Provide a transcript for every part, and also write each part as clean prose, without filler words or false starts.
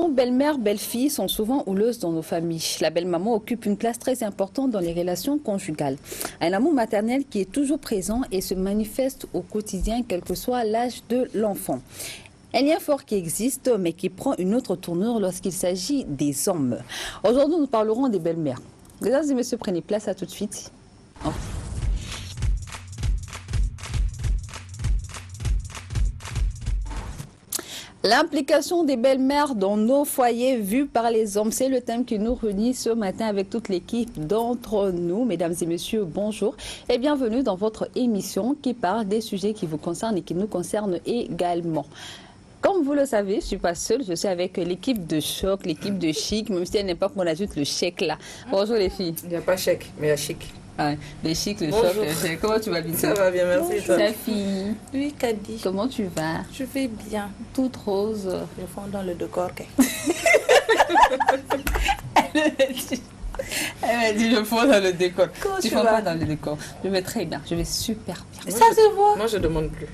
relations belle-mère, belle-fille sont souvent houleuses dans nos familles. La belle-maman occupe une place très importante dans les relations conjugales. Un amour maternel qui est toujours présent et se manifeste au quotidien, quel que soit l'âge de l'enfant. Un lien fort qui existe, mais qui prend une autre tournure lorsqu'il s'agit des hommes. Aujourd'hui, nous parlerons des belles-mères. Mesdames et messieurs, prenez place, à tout de suite. L'implication des belles-mères dans nos foyers vus par les hommes, c'est le thème qui nous réunit ce matin avec toute l'équipe d'entre nous. Mesdames et messieurs, bonjour et bienvenue dans votre émission qui parle des sujets qui vous concernent et qui nous concernent également. Comme vous le savez, je ne suis pas seule, je suis avec l'équipe de Choc, l'équipe de Chic, même si à une époque on ajoute le chèque là. Bonjour les filles. Il n'y a pas chèque, mais il y a chic. Ah, le Chic, le Bonjour. Choc, le chèque. Comment tu vas, Bintou? Ça va bien, merci. Toi. Safi, Oui, Kadi. comment tu vas? Je vais bien. Toute rose. Je fonds dans le décor. Elle m'a dit, je fonds dans le décor. Comment Tu tu fonds vas? pas dans le décor. Je vais très bien, je vais super bien. Ça se voit. Moi, je demande plus.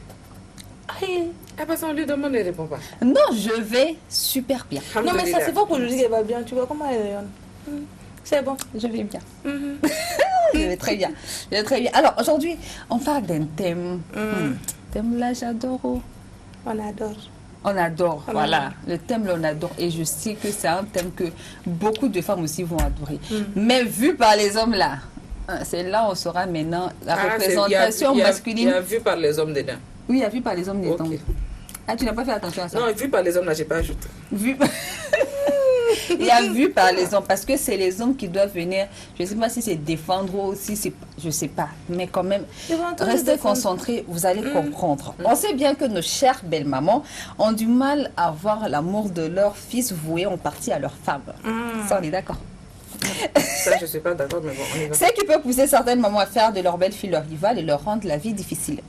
Aïe. Ah, parce qu'on lui demande, elle ne répond pas. Non, je vais super bien. Non, mais ça, c'est pas pour lui dire qu'elle va bien. Tu vois comment elle rayonne. C'est bon. Je vais bien. Je vais très bien. Je vais très bien. Alors, aujourd'hui, on parle d'un thème. Thème là, j'adore. Oh. On adore. On adore, voilà. Le thème là, on adore. Et je sais que c'est un thème que beaucoup de femmes aussi vont adorer. Mais vu par les hommes là, c'est là où on saura maintenant la représentation masculine. Il y a vu par les hommes dedans. Oui, il y a vu par les hommes des temps. Ok. Ah, tu n'as pas fait attention à ça? Non, vu par les hommes, là, je n'ai pas ajouté. Vu... Il y a vu par les hommes, parce que c'est les hommes qui doivent venir, je ne sais pas si c'est défendre ou si c'est, je ne sais pas, mais quand même, restez concentrés, vous allez comprendre. On sait bien que nos chères belles-mamans ont du mal à voir l'amour de leurs fils voué en partie à leurs femmes. Ça, on est d'accord. Ça, je ne suis pas d'accord, mais bon, on y va. Ce qui peut pousser certaines mamans à faire de leur belle-fille leur rivale et leur rendre la vie difficile.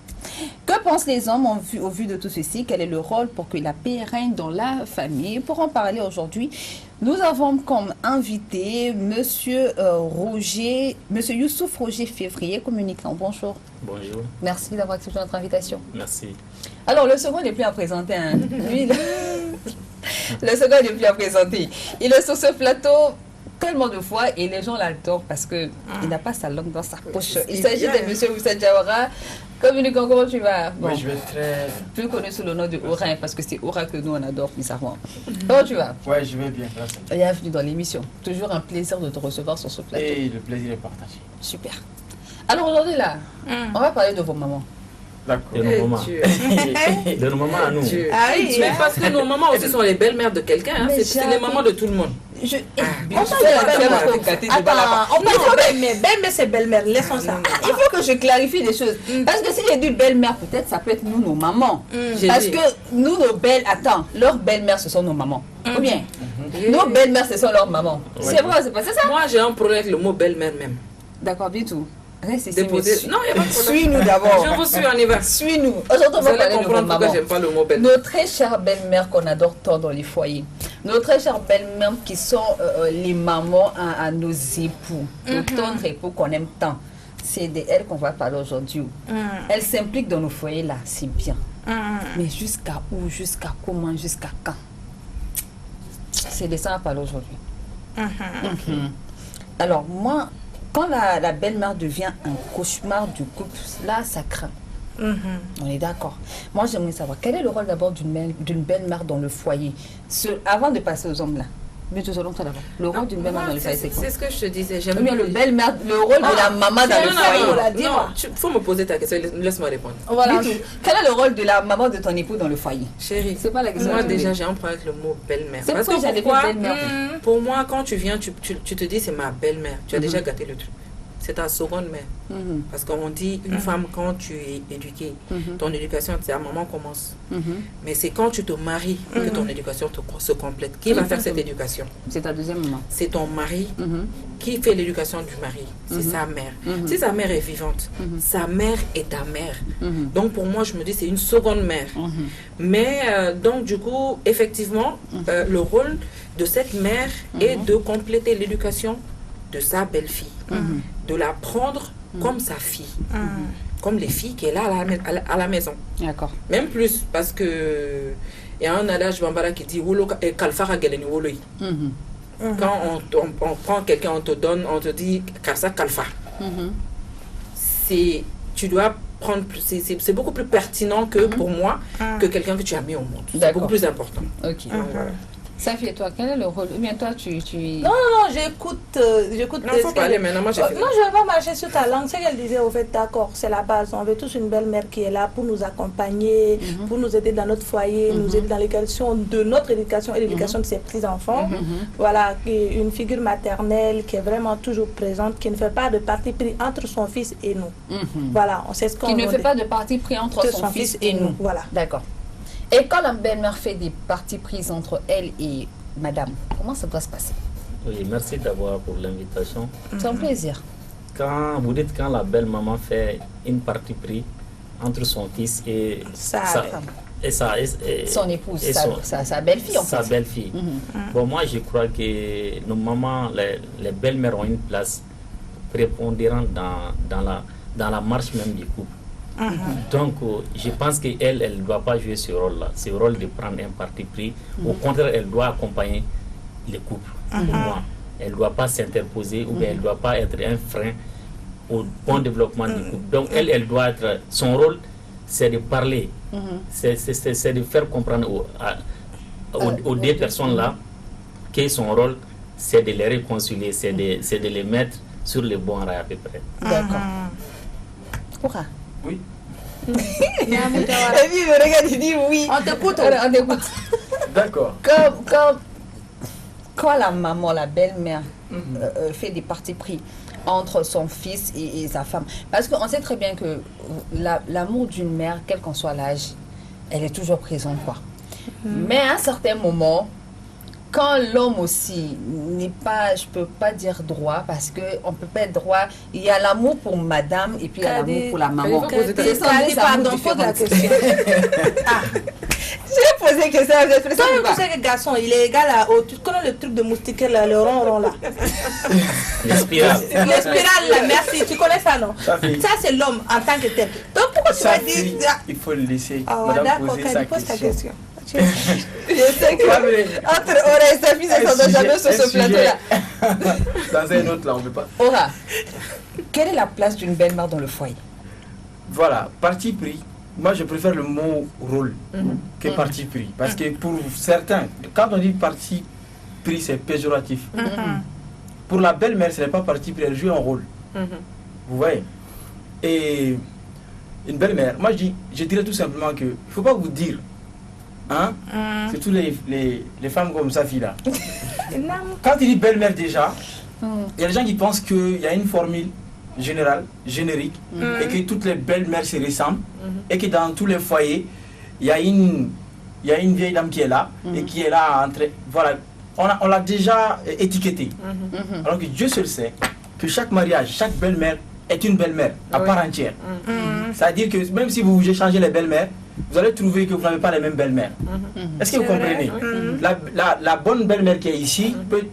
Que pensent les hommes au vu de tout ceci? Quel est le rôle pour que la paix règne dans la famille? Pour en parler aujourd'hui, nous avons comme invité Monsieur Youssouf Roger Février, communicant. Bonjour. Bonjour, Merci d'avoir accepté notre invitation. merci. Alors, le second n'est plus à présenter. Hein. Lui, le second n'est plus à présenter. Il est sur ce plateau tellement de fois et les gens l'adorent parce qu'il n'a pas sa langue dans sa poche. Il s'agit de Monsieur Moussa Diawara. Communicant, comment tu vas? Bon, Oui, je vais très... plus connu sous le nom de Aura, parce que c'est Aura que nous on adore bizarrement. Comment tu vas? Ouais, je vais bien, merci. Bienvenue dans l'émission. Toujours un plaisir de te recevoir sur ce plateau. Et le plaisir est partagé. Super. Alors aujourd'hui là, on va parler de vos mamans. D'accord. Eh, De nos mamans. Dieu. De nos mamans à nous. Dieu. Ah oui, Mais parce que nos mamans aussi sont les belles-mères de quelqu'un. Hein. Mais C'est jamais. les mamans de tout le monde. On parle de belle-mère. Attends, on parle de belle-mère. Belle-mère, c'est belle-mère. Laissons ça. Il faut que je clarifie les choses. Parce que si j'ai dit belle-mère, peut-être ça peut être nous, nos mamans. J'ai Parce dit. que nous, nos belles, attends, leurs belles-mères, ce sont nos mamans. Ou bien, nos belles-mères, ce sont leurs mamans. Ouais. C'est vrai, c'est pas c'est ça? Moi, j'ai un problème avec le mot belle-mère même. D'accord, bien tout. Reste ici, Déposer. monsieur. Non, il n'y a pas de problème. Suis-nous d'abord. Je vous suis, on y va. Suis-nous. Aujourd'hui, on Vous va allez parler de vos comprendre pourquoi mamans. j'aime pas le mot belle-mère. Nos très chères belles-mères qu'on adore tant dans les foyers. Nos très chères belles-mères qui sont les mamans à nos époux. Nos tendres époux qu'on aime tant. C'est d'elles qu'on va parler aujourd'hui. Elles s'impliquent dans nos foyers là, c'est bien. Mais jusqu'à où, jusqu'à comment, jusqu'à quand? C'est de ça qu'on va parler aujourd'hui. Alors moi, quand la belle-mère devient un cauchemar du couple, là ça craint. On est d'accord. Moi j'aimerais savoir quel est le rôle d'abord d'une belle-mère dans le foyer. Avant de passer aux hommes là. Mais tout selon toi d'abord. Le rôle d'une belle-mère dans le foyer c'est quoi? C'est ce que je te disais. Ou J'aime bien le rôle de la maman dans le foyer. Il faut me poser ta question. Laisse-moi répondre. Voilà. Quel est le rôle de la maman de ton époux dans le foyer? Chérie, C'est pas la question. moi déjà j'ai un problème avec le mot belle-mère. C'est Parce pourquoi que j'allais pourquoi dire belle-mère. Pour moi, quand tu viens, tu te dis c'est ma belle-mère. Tu as déjà gâté le truc. C'est ta seconde mère. Parce qu'on dit une femme, quand tu es éduquée, ton éducation, c'est à un moment commence. Mais c'est quand tu te maries que ton éducation se complète. Qui va faire cette éducation? C'est ta deuxième maman. C'est ton mari qui fait l'éducation du mari. C'est sa mère. Si sa mère est vivante, sa mère est ta mère. Donc pour moi, je me dis c'est une seconde mère. Mais donc du coup, effectivement, le rôle de cette mère est de compléter l'éducation de sa belle-fille. De la prendre comme sa fille. comme les filles qui est là à la maison. D'accord. Même plus, parce que il y a un adage bambara qui dit Wolo kalfara geleni woloi. Quand on prend quelqu'un, on te dit Karsa kalfa. Tu dois prendre, c'est beaucoup plus pertinent que pour moi, que quelqu'un que tu as mis au monde. C'est beaucoup plus important. Ok. Safi, et toi, quel est le rôle? Ou bien toi, tu... Non, j'écoute. Non, il faut parler maintenant. Moi, j'ai fait. Non, je ne vais pas marcher sur ta langue. C'est qu'elle disait, au fait, d'accord, c'est la base. On veut tous une belle-mère qui est là pour nous accompagner, pour nous aider dans notre foyer, nous aider dans l'éducation de notre éducation et l'éducation de ses petits-enfants. Voilà, une figure maternelle qui est vraiment toujours présente, qui ne fait pas de parti pris entre son fils et nous. Voilà, on sait ce qu'on Qui ne fait pas de parti pris entre son fils et nous. Voilà. D'accord. Et quand la belle-mère fait des parties prises entre elle et madame, comment ça doit se passer? Oui, merci d'abord pour l'invitation. C'est un plaisir. Quand vous dites quand la belle-maman fait une partie prise entre son fils et son épouse, et sa belle-fille en fait. Sa belle-fille. Bon, moi je crois que nos mamans, les belles-mères ont une place prépondérante dans la marche même du couple. Donc, je pense qu'elle ne doit pas jouer ce rôle-là, ce rôle de prendre un parti pris. Au contraire, elle doit accompagner le couple. Pour moi, elle ne doit pas s'interposer ou bien elle ne doit pas être un frein au bon développement du couple. Donc, elle doit être. Son rôle, c'est de parler, c'est de faire comprendre aux deux personnes-là que son rôle, c'est de les réconcilier, c'est de les mettre sur le bon rail à peu près. D'accord. Pourquoi? Oui. Et puis il me regarde, il dit oui. On t'écoute. On t'écoute. D'accord. Quand la maman, la belle-mère, fait des partis pris entre son fils et sa femme, parce qu'on sait très bien que l'amour d'une mère, quel qu'en soit l'âge, elle est toujours présente, quoi. Mais à un certain moment, quand l'homme aussi n'est pas, je peux pas dire droit, parce qu'on peut pas être droit, il y a l'amour pour madame et puis il y a l'amour pour la maman. Pardon, pose la question. J'ai posé que ça, vous êtes pressé. Tu sais que le garçon, il est égal à... Tu connais le truc de moustique, là, le rond là. Les spirales. Les spirales là, merci. Tu connais ça, non? Ça, c'est l'homme en tant que tel. Donc pourquoi tu vas dire... Il faut le laisser. Madame pose sa question. Je sais que entre Aura et sa fille, ça ne s'entend jamais sur ce plateau-là. Dans un autre, là, on ne peut pas. Aura, quelle est la place d'une belle-mère dans le foyer? Voilà, parti pris. Moi, je préfère le mot rôle que parti pris. Parce que pour certains, quand on dit parti pris, c'est péjoratif. Pour la belle-mère, ce n'est pas parti pris, elle joue un rôle. Vous voyez? Et une belle-mère, moi, je dirais tout simplement que il ne faut pas vous dire. Hein? Surtout les femmes comme sa fille là. Quand il dit belle-mère déjà, il y a des gens qui pensent qu'il y a une formule générale, générique, et que toutes les belles-mères se ressemblent, et que dans tous les foyers, il y a une vieille dame qui est là, et qui est là entre... Voilà, on l'a déjà étiqueté. Alors que Dieu seul sait que chaque mariage, chaque belle-mère est une belle-mère à part entière. C'est-à-dire que même si vous échangez les belles-mères, vous allez trouver que vous n'avez pas les mêmes belles-mères. Est-ce que vous comprenez? La bonne belle-mère qui est ici peut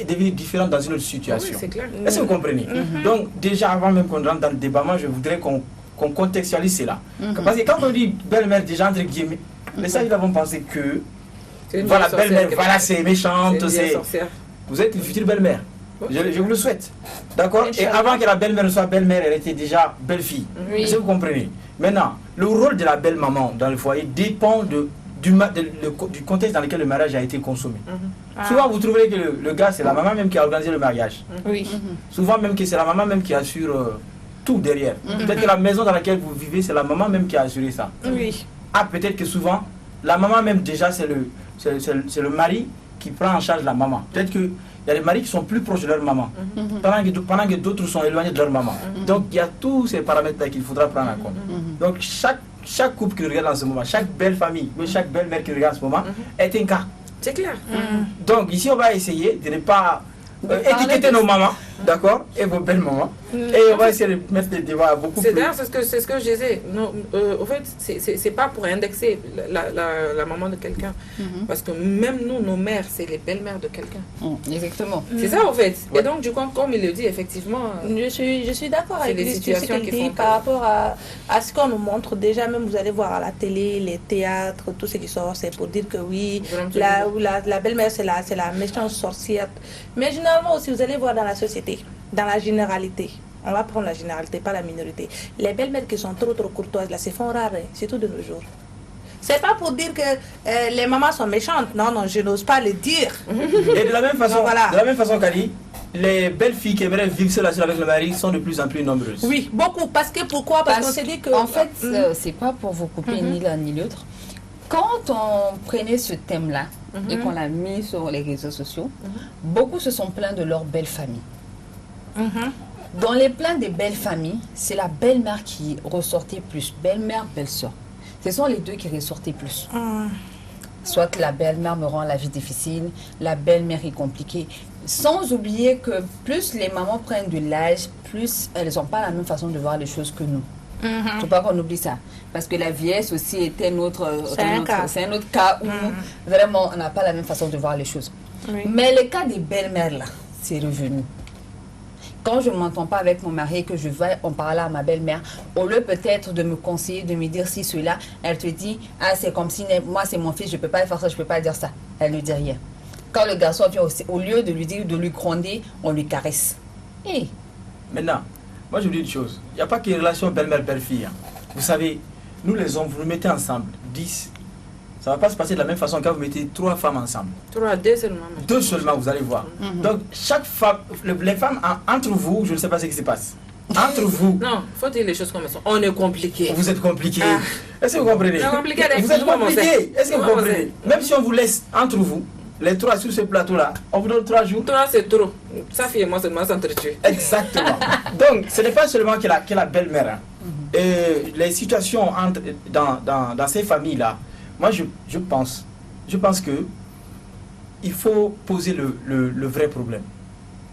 devenir différente dans une autre situation. Oui, est-ce que vous comprenez? Donc déjà avant même qu'on rentre dans le débat, moi je voudrais qu'on contextualise cela. Parce que quand on dit belle-mère, déjà entre guillemets, les sages vont penser que voilà, belle-mère, voilà, c'est méchante, vous êtes une future belle-mère. Je vous le souhaite. D'accord? Et avant que la belle-mère ne soit belle-mère, elle était déjà belle-fille. Est-ce que vous comprenez? Maintenant, le rôle de la belle-maman dans le foyer dépend du contexte dans lequel le mariage a été consommé. Souvent, vous trouverez que le gars, c'est la maman même qui a organisé le mariage. Souvent même que c'est la maman même qui assure tout derrière. Peut-être que la maison dans laquelle vous vivez, c'est la maman même qui a assuré ça. Ah, peut-être que souvent, la maman même déjà, c'est le mari qui prend en charge la maman. Peut-être qu'il y a des maris qui sont plus proches de leur maman, pendant que d'autres sont éloignés de leur maman. Donc il y a tous ces paramètres-là qu'il faudra prendre en compte. Donc chaque couple qui regarde en ce moment, chaque belle famille, ou chaque belle mère qui regarde en ce moment, est un cas. C'est clair. Donc ici on va essayer de ne pas étiqueter nos mamans, d'accord, et vos belles mamans. Et on va essayer de mettre des débats beaucoup plus. C'est ce que je disais. En fait, c'est pas pour indexer la maman de quelqu'un. Parce que même nous, nos mères, c'est les belles-mères de quelqu'un. Exactement. C'est ça, en fait. Et donc, du coup, comme il le dit, effectivement... Je suis d'accord avec les situations ce qu'il dit par rapport à ce qu'on nous montre. Déjà, même vous allez voir à la télé, les théâtres, tout ce qui sort, c'est pour dire que oui, la belle-mère, c'est la méchante sorcière. Mais généralement aussi, vous allez voir dans la société, dans la généralité. On va prendre la généralité, pas la minorité. Les belles-mères qui sont trop courtoises, là, c'est font rare, surtout de nos jours. C'est pas pour dire que les mamans sont méchantes. Non, je n'ose pas le dire. Et de la même façon, voilà. Kali, les belles filles qui aimeraient vivre seule avec le mari sont de plus en plus nombreuses. Oui, beaucoup. Pourquoi? Parce qu'on s'est dit que... En fait, c'est pas pour vous couper ni l'un ni l'autre. Quand on prenait ce thème-là et qu'on l'a mis sur les réseaux sociaux, beaucoup se sont plaints de leur belle famille. Dans les plaintes des belles familles, c'est la belle-mère qui ressortait plus. Belle-mère, belle-sœur. Ce sont les deux qui ressortaient plus. Soit que la belle-mère me rend la vie difficile, la belle-mère est compliquée. Sans oublier que plus les mamans prennent de l'âge, plus elles n'ont pas la même façon de voir les choses que nous. Il ne faut pas qu'on oublie ça. Parce que la vieillesse aussi était un autre cas où vraiment on n'a pas la même façon de voir les choses. Oui. Mais le cas des belles-mères là, c'est revenu. Quand je ne m'entends pas avec mon mari et que je vais en parler à ma belle-mère, au lieu peut-être de me conseiller, de me dire si cela, elle te dit, ah c'est comme si moi c'est mon fils, je ne peux pas faire ça, je ne peux pas dire ça. Elle ne dit rien. Quand le garçon vient aussi, au lieu de lui dire, de lui gronder, on lui caresse. Et maintenant, moi je vous dis une chose, il n'y a pas que relation belle-mère, belle-fille. Vous savez, nous les hommes, vous nous mettez ensemble, 10. Ça ne va pas se passer de la même façon quand vous mettez 3 femmes ensemble. 2 seulement. 2 seulement, vous allez voir. Donc, chaque femme, les femmes, entre vous, je ne sais pas ce qui se passe. Entre vous. Non, il faut dire les choses comme ça. On est compliqué. Vous êtes compliqué. Est-ce que vous comprenez? Compliqué, vous êtes compliqué. Est-ce que vous comprenez? Même si on vous laisse entre vous, les 3 sur ce plateau-là, on vous donne 3 jours. 3 c'est trop. Ça fait moi seulement s'entretuer. Exactement. Donc, ce n'est pas seulement que la belle-mère. Et les situations dans ces familles-là, moi, je pense que il faut poser le vrai problème.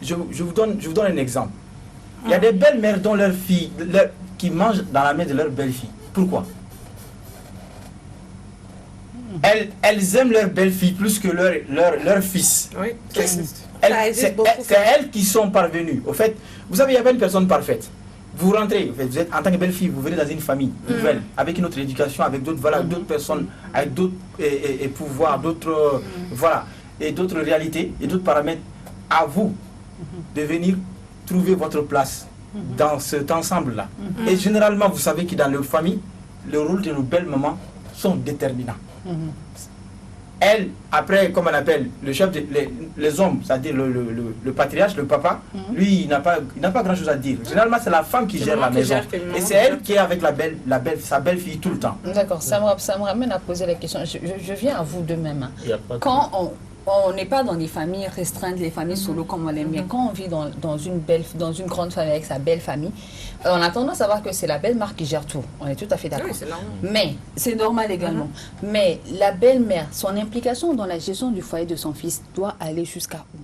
Je vous donne un exemple. Il y a des belles-mères dont leurs filles qui mangent dans la main de leur belle-fille. Pourquoi? Elles aiment leur belle-fille plus que leur fils. Oui, c'est elles qui sont parvenues. Au fait, vous savez, il n'y a pas une personne parfaite. Vous rentrez, vous êtes en tant que belle-fille, vous venez dans une famille nouvelle, avec une autre éducation, avec d'autres d'autres personnes, avec d'autres pouvoirs, d'autres et d'autres réalités et d'autres paramètres. À vous de venir trouver votre place dans cet ensemble-là. Et généralement, vous savez que dans leur famille, le rôle de nos belles mamans sont déterminants. Elle, après, comme on appelle, le chef, les hommes, c'est-à-dire le patriarche, le papa, lui, il n'a pas grand-chose à dire. Généralement, c'est la femme qui gère la maison. Et c'est elle qui est avec sa belle-fille tout le temps. D'accord, ça me ramène à poser la question. Je viens à vous deux même. Quand on n'est pas dans des familles restreintes, les familles solo comme on l'aime bien. Quand on vit dans une grande famille avec sa belle famille, on a tendance à voir que c'est la belle-mère qui gère tout. On est tout à fait d'accord. Oui, mais c'est normal également. Mais la belle-mère, son implication dans la gestion du foyer de son fils doit aller jusqu'à où?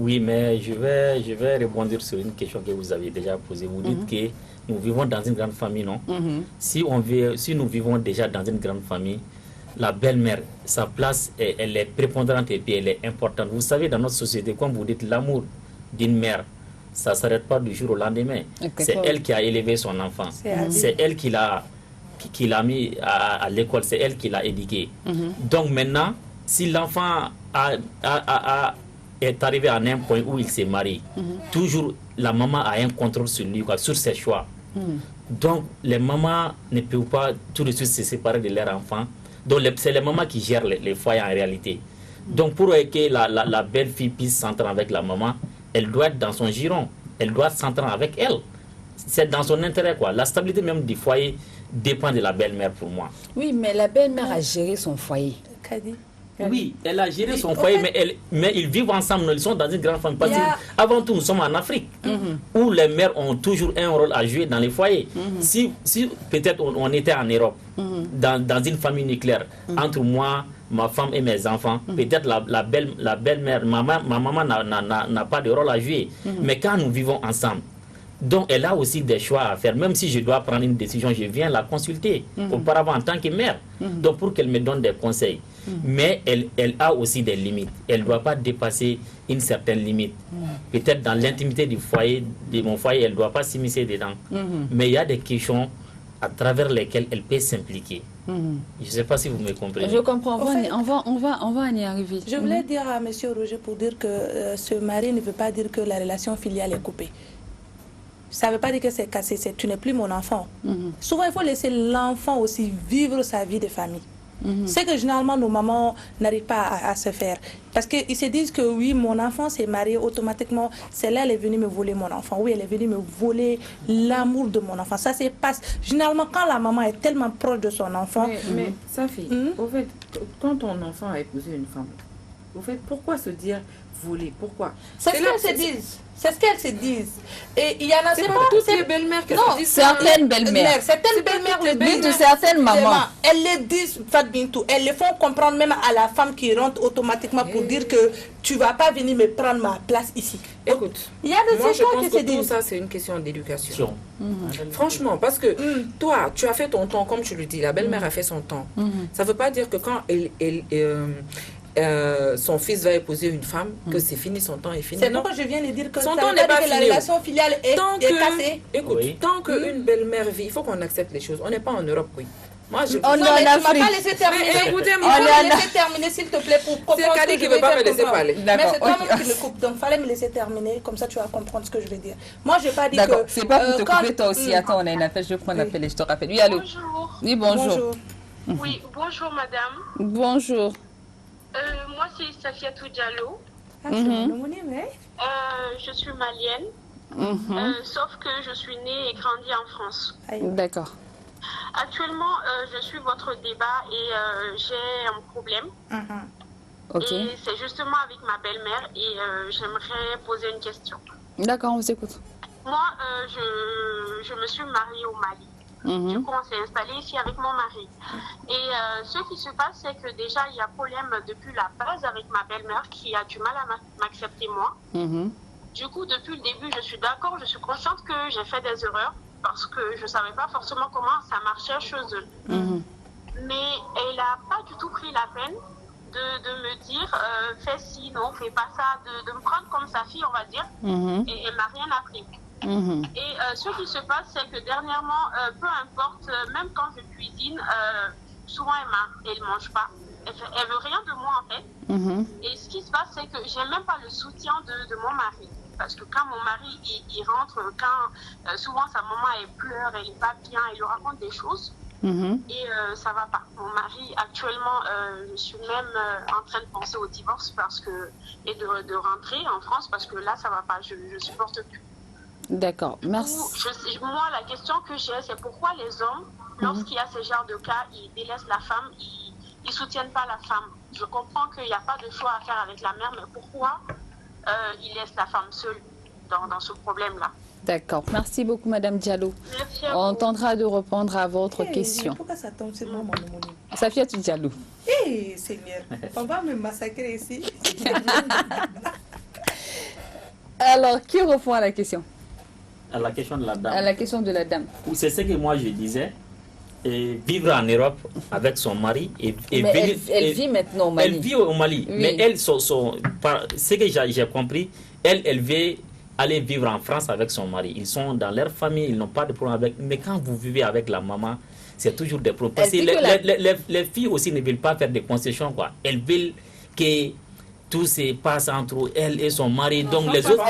Oui, mais je vais rebondir sur une question que vous avez déjà posée. Vous dites que nous vivons dans une grande famille, non? Si nous vivons déjà dans une grande famille, la belle-mère, sa place, elle est prépondérante et puis elle est importante. Vous savez, dans notre société, comme vous dites, l'amour d'une mère, ça ne s'arrête pas du jour au lendemain. C'est elle qui a élevé son enfant. C'est elle qui l'a mis à l'école. C'est elle qui l'a éduqué. Donc maintenant, si l'enfant est arrivé à un point où il s'est marié, toujours la maman a un contrôle sur lui, sur ses choix. Donc les mamans ne peuvent pas tout de suite se séparer de leur enfant. Donc c'est les mamans qui gèrent les foyers en réalité. Donc pour que la belle-fille puisse s'entendre avec la maman, elle doit être dans son giron. Elle doit s'entendre avec elle. C'est dans son intérêt, quoi. La stabilité même du foyer dépend de la belle-mère pour moi. Oui, mais la belle-mère a géré son foyer. Oui, elle a géré son foyer, mais ils vivent ensemble, ils sont dans une grande famille. Parce qu'avant tout, nous sommes en Afrique, où les mères ont toujours un rôle à jouer dans les foyers. Si peut-être on était en Europe, dans une famille nucléaire, entre moi, ma femme et mes enfants, peut-être la belle-mère, ma maman n'a pas de rôle à jouer. Mais quand nous vivons ensemble, donc elle a aussi des choix à faire. Même si je dois prendre une décision, je viens la consulter auparavant en tant que mère, donc pour qu'elle me donne des conseils. Mais elle a aussi des limites. Elle ne doit pas dépasser une certaine limite. Peut-être dans l'intimité du foyer, de mon foyer, elle ne doit pas s'immiscer dedans. Mais il y a des questions à travers lesquelles elle peut s'impliquer. Je ne sais pas si vous me comprenez. Je comprends. On va y arriver. Je voulais dire à M. Roger pour dire que ce mari ne veut pas dire que la relation filiale est coupée. Ça ne veut pas dire que c'est cassé, tu n'es plus mon enfant. Souvent, il faut laisser l'enfant aussi vivre sa vie de famille. C'est que généralement, nos mamans n'arrivent pas à se faire. Parce qu'ils se disent que oui, mon enfant s'est marié automatiquement. Celle-là, elle est venue me voler mon enfant. Oui, elle est venue me voler l'amour de mon enfant. Ça se passe. Généralement, quand la maman est tellement proche de son enfant... Mais Safi, au fait, quand ton enfant a épousé une femme, au fait, pourquoi se dire voler? Pourquoi? C'est ce qu'elles se disent. C'est ce qu'elles se disent. Et il y en a... C'est pas toutes les belles-mères qui se disent. Certaines belles-mères. Certaines belles-mères le disent de certaines mamans. Elles le disent, Fadbintou. Elles le font comprendre même à la femme qui rentre automatiquement pour dire que tu ne vas pas venir me prendre ma place ici. Écoute, il y a des moi je pense qui que se disent. Tout ça, c'est une question d'éducation. Franchement, parce que toi, tu as fait ton temps, comme tu le dis. La belle-mère a fait son temps. Ça ne veut pas dire que quand son fils va épouser une femme, que c'est fini, son temps est fini. C'est pourquoi je viens de dire que son temps n'est pas fini. La relation filiale est cassée. Écoute, tant qu'une belle-mère vit, il faut qu'on accepte les choses. On n'est pas en Europe, oui. Moi, je... On est en Afrique. Pas laissé terminer. Écoutez-moi, laisser terminer, s'il te plaît, pour comprendre. C'est Kadi qui ne veut pas me laisser parler. Mais c'est toi-même qui me coupe, donc il fallait me laisser terminer, comme ça tu vas comprendre ce que je veux dire. Moi, je n'ai pas dit que... D'accord, c'est pas pour te couper toi aussi. Attends, on a une appel, je prends l'appel et je te rappelle. Oui, allô. Bonjour. Oui, bonjour. Oui, bonjour madame. Bonjour. Moi, c'est Safiatou Diallo. Je suis malienne, sauf que je suis née et grandie en France. D'accord. Actuellement, je suis votre débat et j'ai un problème. Ok. Et c'est justement avec ma belle-mère et j'aimerais poser une question. D'accord, on vous écoute. Moi, je me suis mariée au Mali. Du coup, on s'est installé ici avec mon mari. Et ce qui se passe, c'est que déjà, il y a problème depuis la base avec ma belle-mère qui a du mal à m'accepter moi. Du coup, depuis le début, je suis d'accord, je suis consciente que j'ai fait des erreurs parce que je ne savais pas forcément comment ça marchait chez eux. Mais elle n'a pas du tout pris la peine de me dire fais ci, non, fais pas ça, de me prendre comme sa fille, on va dire. Et elle m'a rien appris. Et ce qui se passe, c'est que dernièrement, peu importe, même quand je cuisine, souvent elle mange pas. Elle veut rien de moi en fait. Et ce qui se passe, c'est que j'ai même pas le soutien de mon mari. Parce que quand mon mari il rentre, quand souvent sa maman elle pleure, elle est pas bien, elle lui raconte des choses. Et ça va pas. Mon mari actuellement, je suis même en train de penser au divorce et de rentrer en France parce que là ça va pas, je supporte plus. D'accord, merci. Moi, la question que j'ai, c'est pourquoi les hommes, lorsqu'il y a ce genre de cas, ils délaissent la femme, ils ne soutiennent pas la femme. Je comprends qu'il n'y a pas de choix à faire avec la mère, mais pourquoi ils laissent la femme seule dans ce problème-là? D'accord, merci beaucoup Madame Diallo. Merci à vous. On tentera de répondre à votre question. Pourquoi ça tombe sur moi, mon Safiatou Diallo. Seigneur, on va me massacrer ici. Alors, qui répond à la question? À la question de la dame. À la question de la dame. C'est ce que moi je disais. Et vivre en Europe avec son mari. Mais elle vit maintenant au Mali. Elle vit au Mali. Oui. Mais elle, ce que j'ai compris, elle veut aller vivre en France avec son mari. Ils sont dans leur famille, ils n'ont pas de problème avec. Mais quand vous vivez avec la maman, c'est toujours des problèmes. Parce que les filles aussi ne veulent pas faire des concessions, quoi. Elles veulent que tout se passe entre elle et son mari. Donc les autres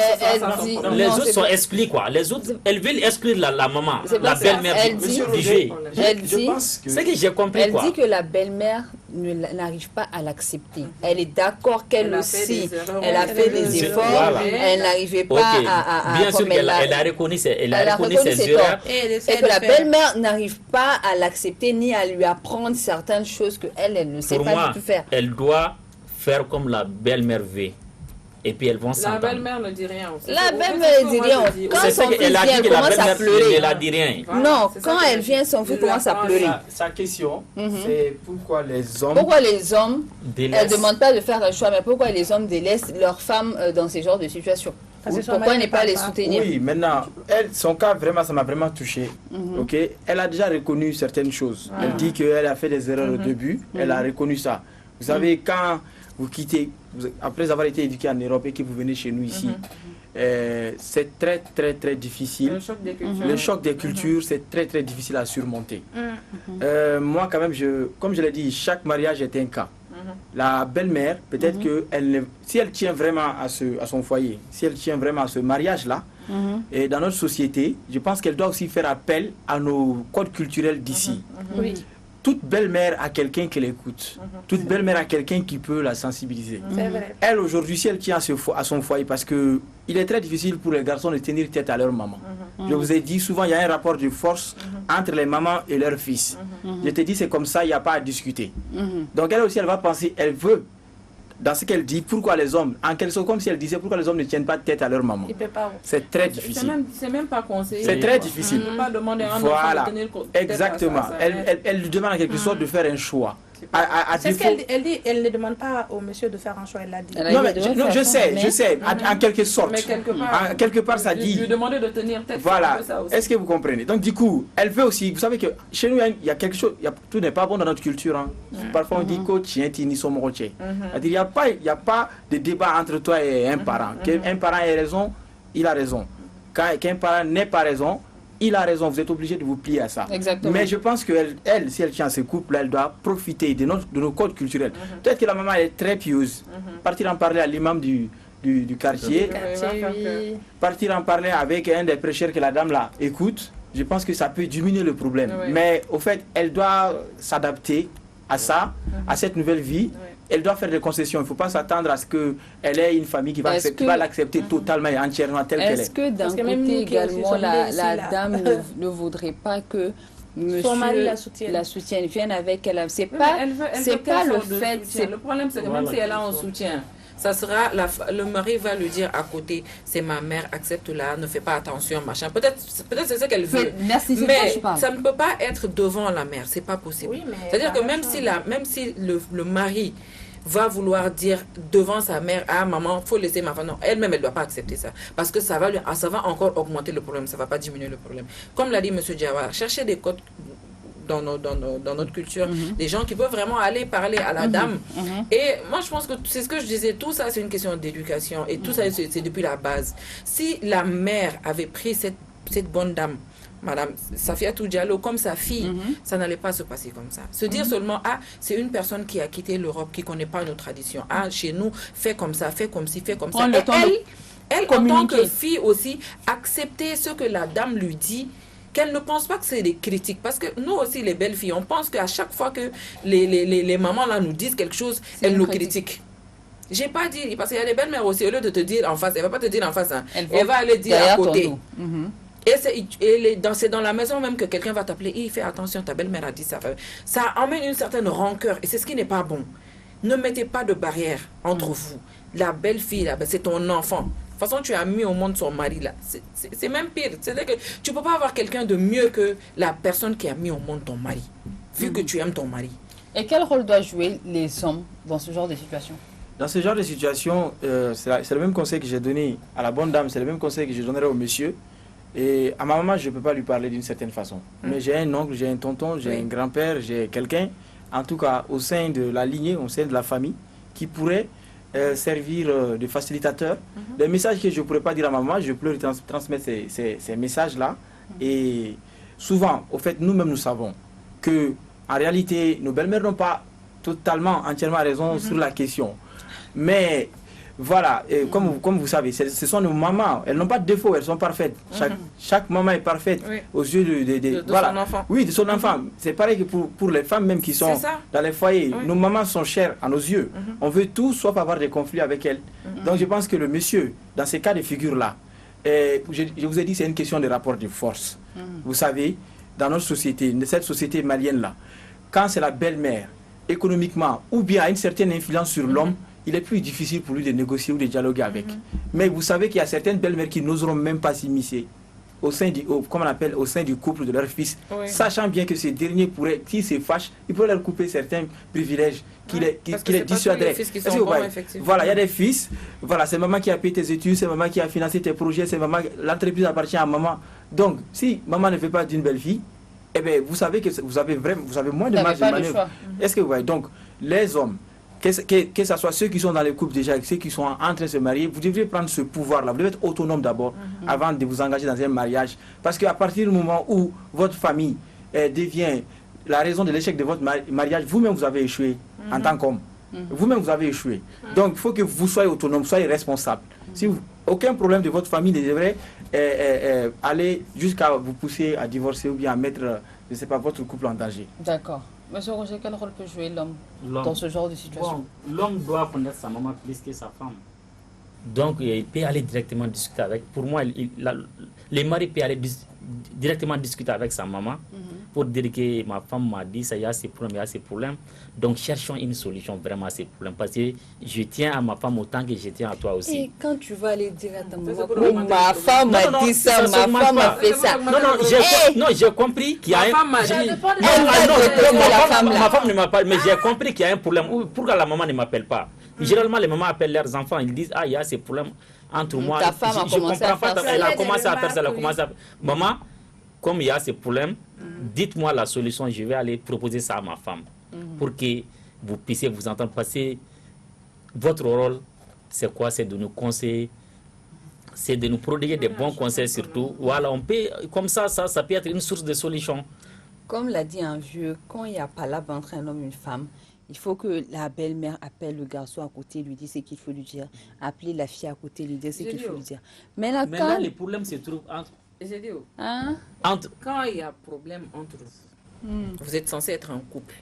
sont exclus, quoi. Les autres, elles veulent exclure la maman, la belle-mère du jeu. C'est que j'ai compris, elle dit que la belle-mère n'arrive pas à l'accepter. Elle est d'accord qu'elle aussi, elle a fait des efforts, elle n'arrivait pas à bien sûr qu'elle a reconnu ses erreurs. Et que la belle-mère n'arrive pas à l'accepter ni à lui apprendre certaines choses qu'elle ne sait pas du tout faire. Elle doit faire comme la belle-mère veut. et puis elles vont s'entendre. La belle-mère ne dit rien aussi. La belle-mère ne dit rien. Quand son fils vient, elle commence à pleurer. Elle a dit rien. Non, quand elle vient, son fils commence à pleurer. Sa question, c'est pourquoi les hommes... Pourquoi les hommes Délaissent. ne demandent pas de faire un choix, mais pourquoi les hommes délaissent leurs femmes dans ces genres de situations? Pourquoi ne pas les soutenir? Oui, maintenant, elle, son cas, vraiment, ça m'a vraiment touché. Ok, elle a déjà reconnu certaines choses. Elle dit qu'elle a fait des erreurs au début. Elle a reconnu ça. Vous savez, quand vous quittez, après avoir été éduqué en Europe et que vous venez chez nous ici, c'est très, très, très difficile. Le choc des cultures. Le choc des cultures, c'est très, très difficile à surmonter. Moi, quand même, comme je l'ai dit, chaque mariage est un cas. La belle-mère, peut-être que si elle tient vraiment à son foyer, si elle tient vraiment à ce mariage-là, et dans notre société, je pense qu'elle doit aussi faire appel à nos codes culturels d'ici. Oui. Toute belle-mère a quelqu'un qui l'écoute. Toute belle-mère a quelqu'un qui peut la sensibiliser. C'est vrai. Elle, aujourd'hui, si elle tient à son foyer, parce que il est très difficile pour les garçons de tenir tête à leur maman. Je vous ai dit, souvent, il y a un rapport de force entre les mamans et leurs fils. Je te dis, c'est comme ça, il n'y a pas à discuter. Donc, elle aussi, elle va penser, elle veut, dans ce qu'elle dit, pourquoi les hommes, en quelque sorte, comme si elle disait, pourquoi les hommes ne tiennent pas tête à leur maman. Il peut pas. C'est très difficile. C'est même pas conseillé. C'est très difficile. On ne peut pas demander à un Voilà, enfant de tenir tête exactement. à ça. Elle lui demande en quelque sorte de faire un choix. C'est ce qu'elle dit. Elle dit, elle ne demande pas au monsieur de faire un choix, elle l'a dit. Non, mais je sais, en quelque sorte. Mais quelque part, ça dit. Lui demander de tenir tête. Voilà. Ça aussi. Est-ce que vous comprenez? Donc, du coup, elle veut aussi. Vous savez que chez nous, il y a quelque chose. Tout n'est pas bon dans notre culture. Hein. Parfois, on dit que ni son morotier. Il n'y a pas de débat entre toi et un parent. Qu'un parent ait raison, il a raison. Qu'un parent n'ait pas raison, il a raison, vous êtes obligé de vous plier à ça. Exactement. Mais je pense qu'elle, si elle tient à ce couple, elle doit profiter de nos codes culturels. Peut-être que la maman est très pieuse. Partir en parler à l'imam du quartier, partir en parler avec un des prêcheurs que la dame là écoute, je pense que ça peut diminuer le problème. Mais au fait, elle doit s'adapter à ça, à cette nouvelle vie. Elle doit faire des concessions. Il ne faut pas s'attendre à ce qu'elle ait une famille qui va l'accepter totalement et entièrement telle qu'elle est. Est-ce que d'un côté également, la dame ne voudrait pas que monsieur mari la soutienne, vienne avec elle? C'est pas le fait. Le problème, c'est que même si elle a un soutien, ça sera le mari va lui dire à côté, c'est ma mère, accepte-la, ne fais pas attention, machin. Peut-être c'est ce qu'elle veut. Merci, mais ça ne peut pas être devant la mère, c'est pas possible. Oui, c'est-à-dire que même si le mari va vouloir dire devant sa mère, ah maman, faut laisser ma femme. Non, elle-même, elle ne doit pas accepter ça. Parce que ça va encore augmenter le problème, ça ne va pas diminuer le problème. Comme l'a dit M. Diawara, chercher des codes dans notre culture, des gens qui peuvent vraiment aller parler à la dame. Et moi, je pense que c'est ce que je disais, tout ça, c'est une question d'éducation. Et tout ça, c'est depuis la base. Si la mère avait pris cette bonne dame, Madame Safiatou Diallo, comme sa fille, ça n'allait pas se passer comme ça. Se dire seulement, ah, c'est une personne qui a quitté l'Europe, qui ne connaît pas nos traditions. Ah, chez nous, fais comme ça, fais comme ci, fais comme ça. Et elle, en tant que fille aussi, accepter ce que la dame lui dit, qu'elle ne pense pas que c'est des critiques. Parce que nous aussi, les belles filles, on pense qu'à chaque fois que les mamans là nous disent quelque chose, elles nous critiquent. J'ai pas dit, parce qu'il y a des belles-mères aussi, au lieu de te dire en face, elle ne va pas te dire en face, hein, elle va aller dire à côté. Et c'est dans la maison même que quelqu'un va t'appeler, il fait attention, ta belle-mère a dit ça. Ça amène une certaine rancœur et c'est ce qui n'est pas bon. Ne mettez pas de barrière entre vous. La belle-fille, là, c'est ton enfant. De toute façon, tu as mis au monde son mari là. C'est même pire. C'est-à-dire que tu ne peux pas avoir quelqu'un de mieux que la personne qui a mis au monde ton mari, vu que tu aimes ton mari. Et quel rôle doivent jouer les hommes dans ce genre de situation? Dans ce genre de situation, c'est le même conseil que j'ai donné à la bonne dame, c'est le même conseil que je donnerai au monsieur. Et à ma maman, je ne peux pas lui parler d'une certaine façon. Mais j'ai un oncle, j'ai un tonton, j'ai un grand-père, j'ai quelqu'un, en tout cas au sein de la lignée, au sein de la famille, qui pourrait servir de facilitateur. Les messages que je ne pourrais pas dire à ma maman, je peux lui transmettre ces messages-là. Et souvent, au fait, nous-mêmes, nous savons que en réalité, nos belles-mères n'ont pas totalement, entièrement raison sur la question. Mais voilà, comme vous savez, ce sont nos mamans. Elles n'ont pas de défaut, elles sont parfaites. Chaque maman est parfaite aux yeux de son enfant. Oui, de son enfant. C'est pareil que pour les femmes même qui sont dans les foyers. Nos mamans sont chères à nos yeux. On veut tout sauf avoir des conflits avec elles. Donc je pense que le monsieur, dans ces cas de figure-là, je vous ai dit c'est une question de rapport de force. Vous savez, dans notre société, cette société malienne-là, quand c'est la belle-mère, économiquement, ou bien a une certaine influence sur l'homme, il est plus difficile pour lui de négocier ou de dialoguer avec. Mais vous savez qu'il y a certaines belles-mères qui n'oseront même pas s'immiscer au sein du, comme on appelle, au sein du couple de leur fils, sachant bien que ces derniers pourraient, s'ils se fâchent, ils pourraient leur couper certains privilèges qui les dissuaderaient. Voilà, il y a des fils, voilà, c'est maman qui a payé tes études, c'est maman qui a financé tes projets, c'est maman, l'entreprise appartient à maman. Donc, si maman ne fait pas d'une belle fille, eh bien, vous savez que vous avez moins de marge de manœuvre. Est-ce que vous voyez? Donc, les hommes, que ce soit ceux qui sont dans les couples déjà et ceux qui sont en train de se marier, vous devriez prendre ce pouvoir-là. Vous devez être autonome d'abord avant de vous engager dans un mariage. Parce qu'à partir du moment où votre famille devient la raison de l'échec de votre mariage, vous-même vous avez échoué en tant qu'homme. Vous-même vous avez échoué. Donc il faut que vous soyez autonome, soyez responsable. Si aucun problème de votre famille ne devrait aller jusqu'à vous pousser à divorcer ou bien à mettre, je ne sais pas, votre couple en danger. D'accord. Monsieur Roger, quel rôle peut jouer l'homme dans ce genre de situation? L'homme doit connaître sa maman plus que sa femme. Donc, il peut aller directement discuter avec. Pour moi, les maris peuvent aller directement discuter avec sa maman pour dire que ma femme m'a dit ça, il y a ces problèmes, Donc, cherchons une solution vraiment à ces problèmes. Parce que je tiens à ma femme autant que je tiens à toi aussi. Et quand tu vas aller dire à ta maman, ma femme m'a dit ça, ma femme a fait ça. Non, j'ai compris qu'il y a un... Ma femme ne m'appelle, mais j'ai compris qu'il y a un problème. Pourquoi la maman ne m'appelle pas? Généralement, les mamans appellent leurs enfants, ils disent, il y a ces problèmes entre moi. Ta femme a commencé à faire ça. Elle a commencé à faire ça, elle a commencé à... Maman, comme il y a ces problèmes, dites-moi la solution, je vais aller proposer ça à ma femme pour que vous puissiez vous entendre. Parce que votre rôle, c'est quoi? C'est de nous conseiller, c'est de nous prodiguer des bons conseils surtout. Voilà, on peut, comme ça peut être une source de solution. Comme l'a dit un vieux, quand il n'y a pas palabre entre un homme et une femme, il faut que la belle-mère appelle le garçon à côté, lui dire ce qu'il faut lui dire. Appeler la fille à côté, lui dire ce qu'il faut lui dire. Mais là, maintenant, les problèmes se trouvent entre... Quand il y a problème entre vous, vous êtes censé être en couple.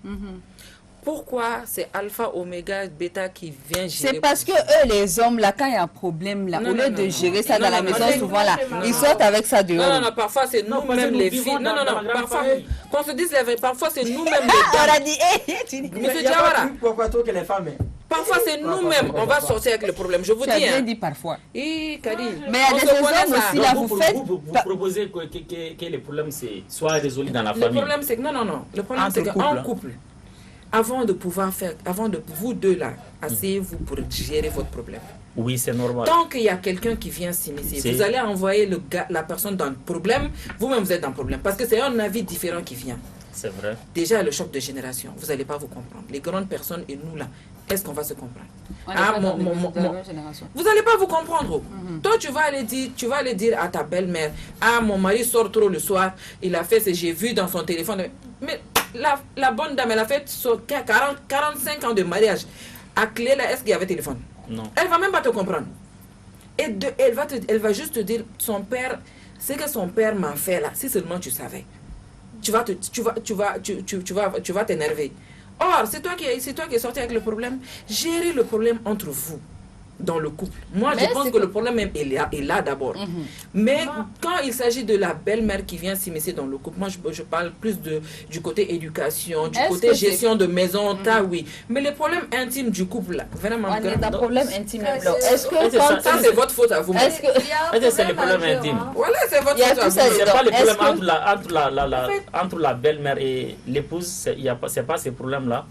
Pourquoi c'est alpha, oméga, bêta qui vient gérer? C'est parce que eux, les hommes, là, quand il y a un problème, là, au lieu de gérer ça dans la maison, souvent, là, ils sortent avec ça dehors. Non, parfois, c'est nous-mêmes les filles. Non, parfois, qu'on se dise la vérité, parfois, c'est nous-mêmes les dames. On a dit, Monsieur Diawara, que les femmes... parfois, c'est nous-mêmes, on va sortir avec le problème. Je vous dis. Tu as bien dit parfois. Karim. Mais il y a des hommes aussi, là, vous faites... Vous proposez que les problèmes soient résolus dans la famille. Le problème, c'est que... Non. Le problème, c'est qu'en couple... Avant de vous deux là, asseyez-vous pour gérer votre problème. Oui, c'est normal. Tant qu'il y a quelqu'un qui vient s'immiscer, vous allez envoyer la personne dans le problème, vous-même vous êtes dans le problème. Parce que c'est un avis différent qui vient. C'est vrai. Déjà, le choc de génération, vous n'allez pas vous comprendre. Les grandes personnes et nous là, est-ce qu'on va se comprendre? Vous n'allez pas vous comprendre. Toi, tu vas aller dire à ta belle-mère, mon mari sort trop le soir, il a fait ce que j'ai vu dans son téléphone. Mais la bonne dame, elle a fait 45 ans de mariage. À clé là, est-ce qu'il y avait téléphone? Non. Elle va même pas te comprendre. Et elle va juste te dire, son père, ce que son père m'a fait là, si seulement tu savais. Tu vas t'énerver. Or, c'est toi qui es sorti avec le problème. Gérez le problème entre vous, dans le couple. Moi, je pense que le problème est là d'abord. Mais quand il s'agit de la belle-mère qui vient s'immiscer dans le couple, moi, je parle plus du côté éducation, du côté gestion de maison, oui. Mais les problèmes intimes du couple, là, vraiment... On est dans le problème intime. Est-ce que ça, c'est votre faute à vous? Est-ce que c'est le problème intime? Voilà, c'est votre faute à vous. C'est pas le problème entre la belle-mère et l'épouse, c'est pas ces problèmes-là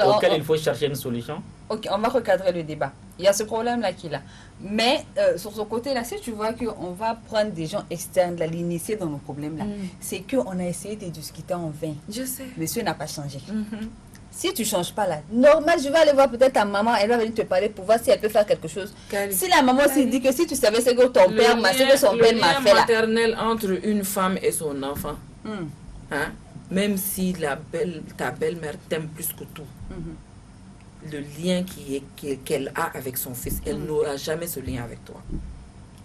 auxquels il faut chercher une solution. Ok, on va recadrer le débat. Il y a ce problème-là qui est là. Mais sur ce côté-là, si tu vois qu'on va prendre des gens externes, l'initier dans nos problèmes-là, c'est qu'on a essayé de discuter en vain. Je sais. Monsieur n'a pas changé. Si tu ne changes pas là, normal, je vais aller voir peut-être ta maman, elle va venir te parler pour voir si elle peut faire quelque chose. Si la maman aussi dit que si tu savais ce que ton père m'a fait, que son père m'a fait là. Le lien maternel entre une femme et son enfant, même si ta belle-mère t'aime plus que tout, le lien qu'elle a avec son fils, elle n'aura jamais ce lien avec toi.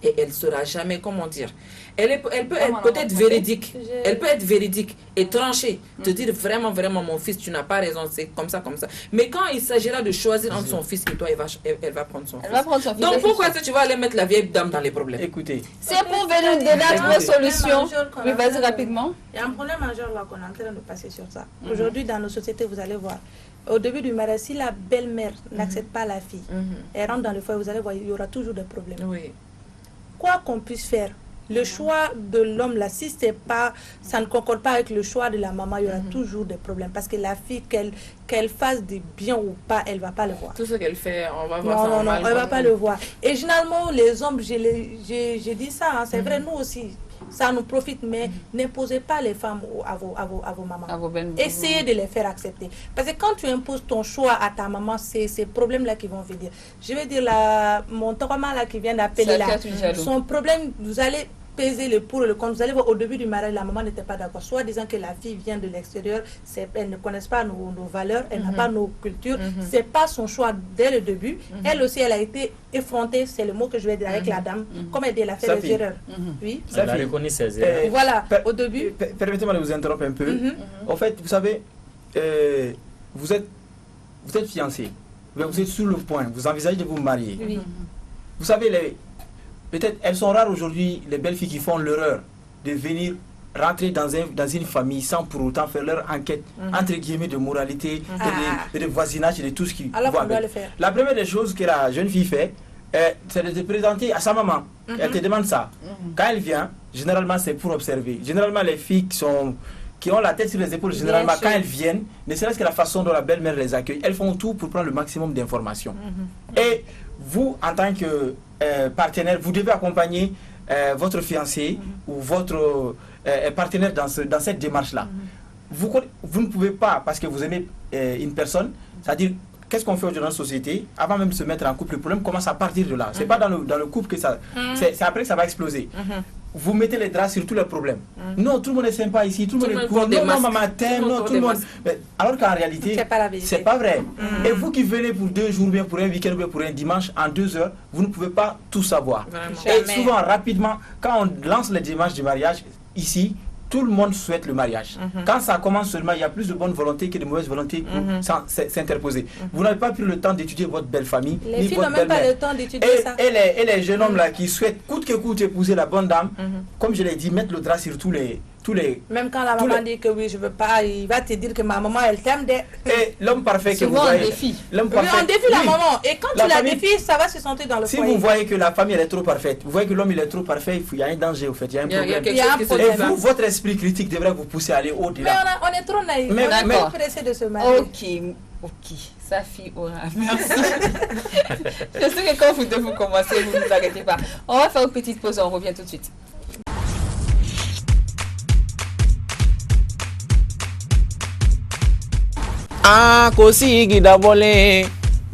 Et elle ne sera jamais, comment dire, elle peut être peut-être véridique. Elle peut être véridique et tranchée. Te dire vraiment, mon fils, tu n'as pas raison, c'est comme ça. Mais quand il s'agira de choisir entre son fils et toi, elle va prendre son fils. Donc pourquoi est-ce que tu vas aller mettre la vieille dame dans les problèmes? Écoutez. C'est pour venir donner notre solution. Oui, vas-y rapidement. Il y a un problème majeur là qu'on est en train de passer sur ça. Aujourd'hui, dans nos sociétés, vous allez voir. Au début du mariage, si la belle-mère n'accepte pas la fille, elle rentre dans le foyer, vous allez voir, il y aura toujours des problèmes. Oui. Quoi qu'on puisse faire, le choix de l'homme là, si ça ne concorde pas avec le choix de la maman, il y aura toujours des problèmes. Parce que la fille, qu'elle fasse du bien ou pas, elle ne va pas le voir. Tout ce qu'elle fait, on va voir ça. Non, elle ne va pas le voir. Et généralement, les hommes, j'ai dit ça, hein, c'est vrai, nous aussi. Ça nous profite, mais n'imposez pas les femmes à vos mamans. Essayez de les faire accepter. Parce que quand tu imposes ton choix à ta maman, c'est ces problèmes-là qui vont venir. Je vais dire, mon maman là qui vient d'appeler là, son problème, vous allez peser le pour et le contre. Vous allez voir, au début du mariage, la maman n'était pas d'accord. Soit disant que la fille vient de l'extérieur, elle ne connaît pas nos valeurs, elle n'a pas nos cultures. C'est pas son choix dès le début. Elle aussi, elle a été effrontée, c'est le mot que je vais dire avec la dame. Comme elle dit, elle a fait des erreurs. Oui. Elle a reconnu ses erreurs. Voilà, au début. Permettez-moi de vous interrompre un peu. En fait, vous savez, vous êtes fiancé. Vous êtes sur le point. Vous envisagez de vous marier. Oui. Vous savez, peut-être elles sont rares aujourd'hui les belles filles qui font l'erreur de venir rentrer dans une famille sans pour autant faire leur enquête entre guillemets de moralité et de voisinage et de tout ce qui alors on doit le faire. La première des choses que la jeune fille fait, c'est de se présenter à sa maman. Elle te demande ça. Quand elle vient, généralement c'est pour observer. Généralement les filles qui ont la tête sur les épaules, généralement quand elles viennent, ne serait-ce que la façon dont la belle-mère les accueille, elles font tout pour prendre le maximum d'informations. Et vous, en tant que partenaire, vous devez accompagner votre fiancé ou votre partenaire dans cette démarche-là. Vous ne pouvez pas, parce que vous aimez une personne, c'est-à-dire, qu'est-ce qu'on fait aujourd'hui dans la société? Avant même de se mettre en couple, le problème commence à partir de là. C'est pas dans le couple que ça... C'est après que ça va exploser. Vous mettez les draps sur tous les problèmes. Non, tout le monde est sympa ici, tout le monde est cool. Non, maman t'aime, non, tout le monde... Alors qu'en réalité, c'est pas vrai. Et vous qui venez pour 2 jours, bien pour un week-end, bien pour un dimanche, en 2 heures, vous ne pouvez pas tout savoir. Et souvent, rapidement, quand on lance les démarches du mariage, ici, tout le monde souhaite le mariage. Quand ça commence seulement, il y a plus de bonne volonté que de mauvaise volonté pour s'interposer. Vous n'avez pas pris le temps d'étudier votre belle famille. Les filles n'ont même pas le temps d'étudier ça. Et les jeunes hommes là qui souhaitent coûte que coûte épouser la bonne dame, comme je l'ai dit, mettre le drap sur tous les... Même quand la maman dit que oui, je veux pas, il va te dire que ma maman, elle t'aime. Et l'homme parfait que vous voyez... Souvent on défie la maman. Et quand tu la défies, ça va se sentir dans le foyer. Si vous voyez que la famille elle est trop parfaite, vous voyez que l'homme il est trop parfait, il y a un danger au fait, il y a un problème. Et vous, votre esprit critique devrait vous pousser à aller au-delà. Mais on est trop naïfs, on est trop pressés de se marier. Ok, Safi Aura, merci. Je sais que quand vous commencez, vous ne vous arrêtez pas. On va faire une petite pause, on revient tout de suite. Kosigi dabole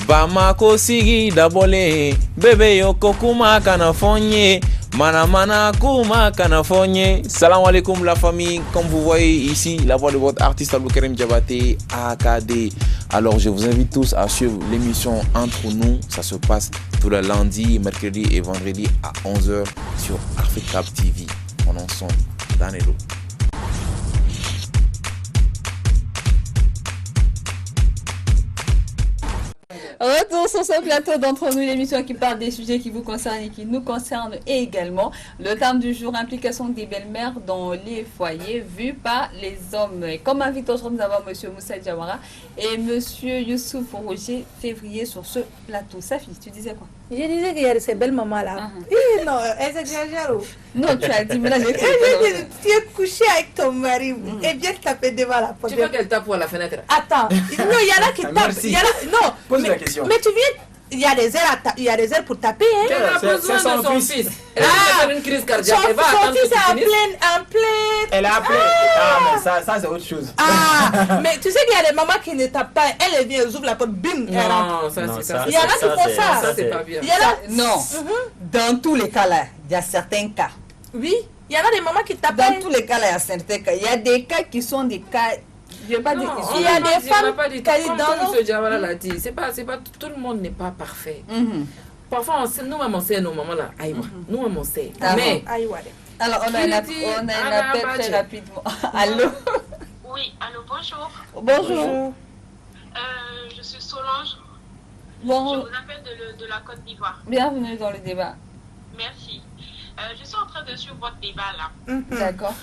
Bama kosigi dabole Bebe yoko kuma kanafonye Mana kuma kanafonye. Salam alaikum la famille. Comme vous voyez ici, la voix de votre artiste Abdoukarim Diabaté AKD. Alors je vous invite tous à suivre l'émission Entre nous. Ça se passe tous les lundis, mercredis et vendredis à 11h sur Africa TV. On en son Danelo. Retour sur ce plateau d'Entre nous, l'émission qui parle des sujets qui vous concernent et qui nous concernent également. Le thème du jour, implication des belles-mères dans les foyers vus par les hommes. Et comme invité aujourd'hui, nous avons M. Moussa Diawara et M. Youssouf Roger Février sur ce plateau. Safi, tu disais quoi? Je disais qu'il y a ces belles mamans-là. Non, elles exagèrent. Non, tu as dit, mais là, tu es couché avec ton mari et bien taper devant la porte. Tu veux qu'elle tape pour la fenêtre? Attends, non, il y en a qui tapent. Non, pose la question. Mais tu viens, il y a des heures pour taper. Hein. Elle a besoin de son fils. Elle a fait une crise cardiaque. Son fils est en pleine. Elle a appelé. Mais ça c'est autre chose. Mais tu sais qu'il y a des mamans qui ne tapent pas. Elle vient, elle ouvre la porte, bim. Non, ça c'est pas. Il y en a qui font ça. Ça c'est pas bien. Non. Dans tous les cas là, il y a certains cas. Oui, il y en a des mamans qui tapent. Dans tous les cas là, il y a certains cas. Il y a des cas qui sont des cas. Je vais pas dire. Il y a des femmes qui dans M. Diawara l'a dit. C'est pas tout le monde n'est pas parfait. Parfois, nous-mêmes, on sait nos mamans là. Nous-mêmes, on sait. Mais, alors, on a un appel très rapidement. Allô? Oui, allô, bonjour. Bonjour. Je suis Solange. Bon. Je vous appelle de la Côte d'Ivoire. Bienvenue dans le débat. Merci. Je suis en train de suivre votre débat là. D'accord.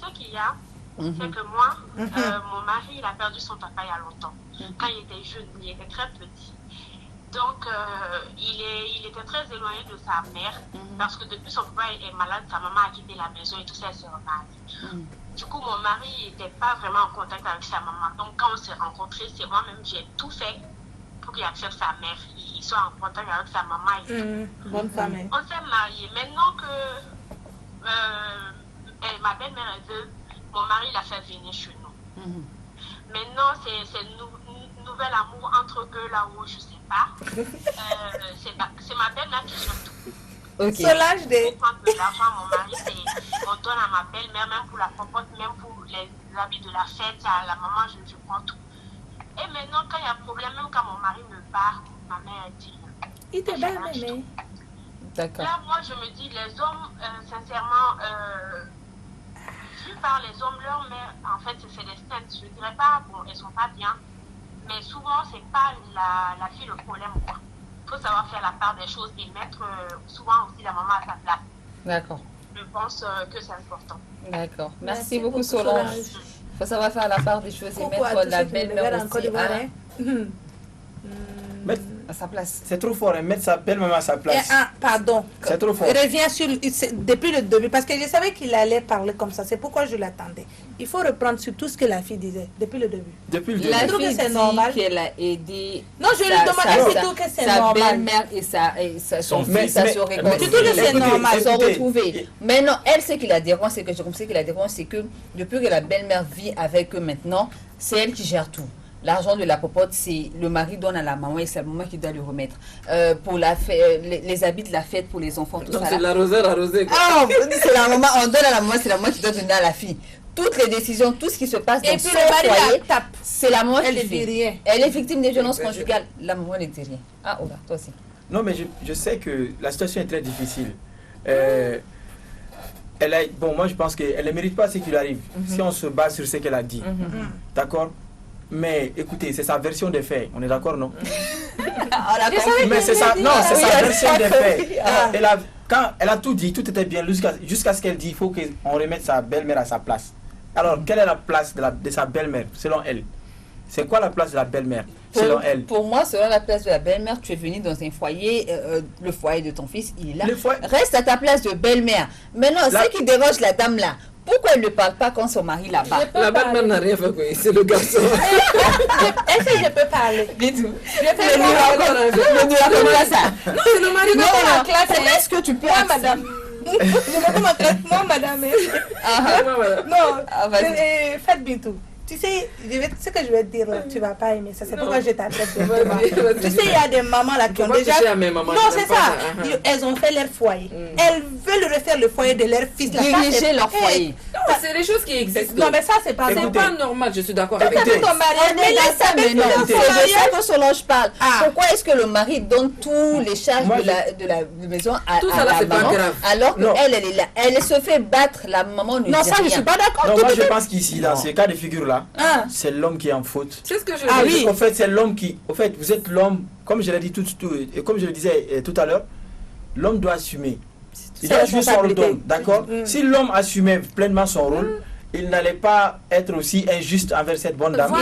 Ce qu'il y a, c'est que moi, mon mari, il a perdu son papa il y a longtemps. Quand il était jeune, il était très petit. Donc, il était très éloigné de sa mère parce que depuis son papa est malade, sa maman a quitté la maison et tout ça, elle s'est remariée. Du coup, mon mari n'était pas vraiment en contact avec sa maman. Donc, quand on s'est rencontrés, c'est moi-même, j'ai tout fait pour qu'il accepte sa mère. Il soit en contact avec sa maman. Bonne famille. On s'est mariés. Maintenant que ma belle-mère est veuve, mon mari l'a fait venir chez nous. Maintenant, c'est nouvel amour entre eux là-haut, je sais pas. C'est ma belle-mère qui gère tout. Okay. Solange de... Pour prendre de l'argent, mon mari, on donne à ma belle-mère, même pour la popote, même pour les habits de la fête, à la maman, je prends tout. Et maintenant, quand il y a un problème, même quand mon mari me part, ma mère dit... Il te bat, mais... D'accord. Là, moi, je me dis, les hommes, sincèrement, vu par les hommes, leur mère, en fait, c'est Célestine. Je ne dirais pas, bon, elles sont pas bien, mais souvent, c'est pas la fille le problème, quoi. Il faut savoir faire la part des choses et mettre souvent aussi la maman à sa place. D'accord. Je pense que c'est important. D'accord. Merci beaucoup, Solange. Il faut savoir faire la part des choses et mettre la belle-mère aussi à sa place. C'est trop fort, mettre sa belle-maman à sa place. Pardon. C'est trop fort. Reviens sur depuis le début, parce que je savais qu'il allait parler comme ça. C'est pourquoi je l'attendais. Il faut reprendre sur tout ce que la fille disait depuis le début. Depuis le début. La Je trouve fille que c'est dit normal. qu'elle a aidé. Non, je lui demandais surtout que c'est sa normal. belle-mère et son fils à se réconcilier. Tu trouves que c'est normal. Ils sont retrouvés. Mais non, elle, ce qui la dérange, c'est que je comprends que la dérange, c'est que depuis que la belle-mère vit avec eux maintenant, c'est elle qui gère tout. L'argent de la popote, c'est le mari donne à la maman et c'est la maman qui doit lui remettre. Pour la les habits de la fête pour les enfants, tout donc ça. c'est l'arroseur arrosé. Ah, c'est la maman, on donne à la maman, c'est la maman qui doit donner à la fille. Toutes les décisions, tout ce qui se passe dans Et puis son le mari foyer, la tape. c'est la maman Elle qui ne dit fait. rien. Elle est victime des violences conjugales. La maman ne dit rien. Ah, Ola, toi aussi. Non, mais je sais que la situation est très difficile. Bon, moi, je pense qu'elle ne mérite pas ce qui lui arrive. Si on se base sur ce qu'elle a dit. D'accord? Mais écoutez, c'est sa version des faits. On est d'accord, non? Mais c'est sa version des faits. Quand elle a tout dit, tout était bien jusqu'à ce qu'elle dit il faut qu'on remette sa belle-mère à sa place. Alors, quelle est la place de sa belle-mère, selon elle? C'est quoi la place de la belle-mère, selon elle? Pour moi, selon la place de la belle-mère, tu es venu dans un foyer, le foyer de ton fils, il est là. Reste à ta place de belle-mère. Maintenant, ce qui dérange la dame là, pourquoi elle ne parle pas quand son mari là-bas? La belle-mère n'a rien fait, quoi. C'est le garçon. Est-ce que je peux parler? Dis-tout. Je peux parler ça. Non, c'est le mari. Non, est-ce que tu peux... Moi, madame. Moi, madame. Non, faites Bintou. Tu sais, ce que je vais te dire, là, tu ne vas pas aimer ça. C'est pourquoi je t'appelle. Tu sais, il y a des mamans là qui ont déjà... Non, c'est ça. Elles ont fait leur foyer. Elles veulent refaire le foyer de leur fils. Diriger leur foyer. Non, c'est des choses qui existent. Non, mais ça, c'est pas normal. C'est pas normal, je suis d'accord avec toi. Ton mari, mais c'est de ça que Solange parle. Pourquoi est-ce que le mari donne tous les charges de la maison à la maman, alors qu'elle, elle est là. Elle se fait battre, la maman ne dit rien. Non, ça, je suis pas d'accord. Non, moi, je pense qu'ici, dans ce cas de figure-là, c'est l'homme qui est en faute. C'est ce que je veux dire. En fait, c'est l'homme qui... En fait, vous êtes l'homme, comme je l'ai dit et comme je le disais tout à l'heure, l'homme doit assumer. Il doit jouer son rôle d'homme, d'accord? Si l'homme assumait pleinement son rôle, il n'allait pas être aussi injuste envers cette bonne dame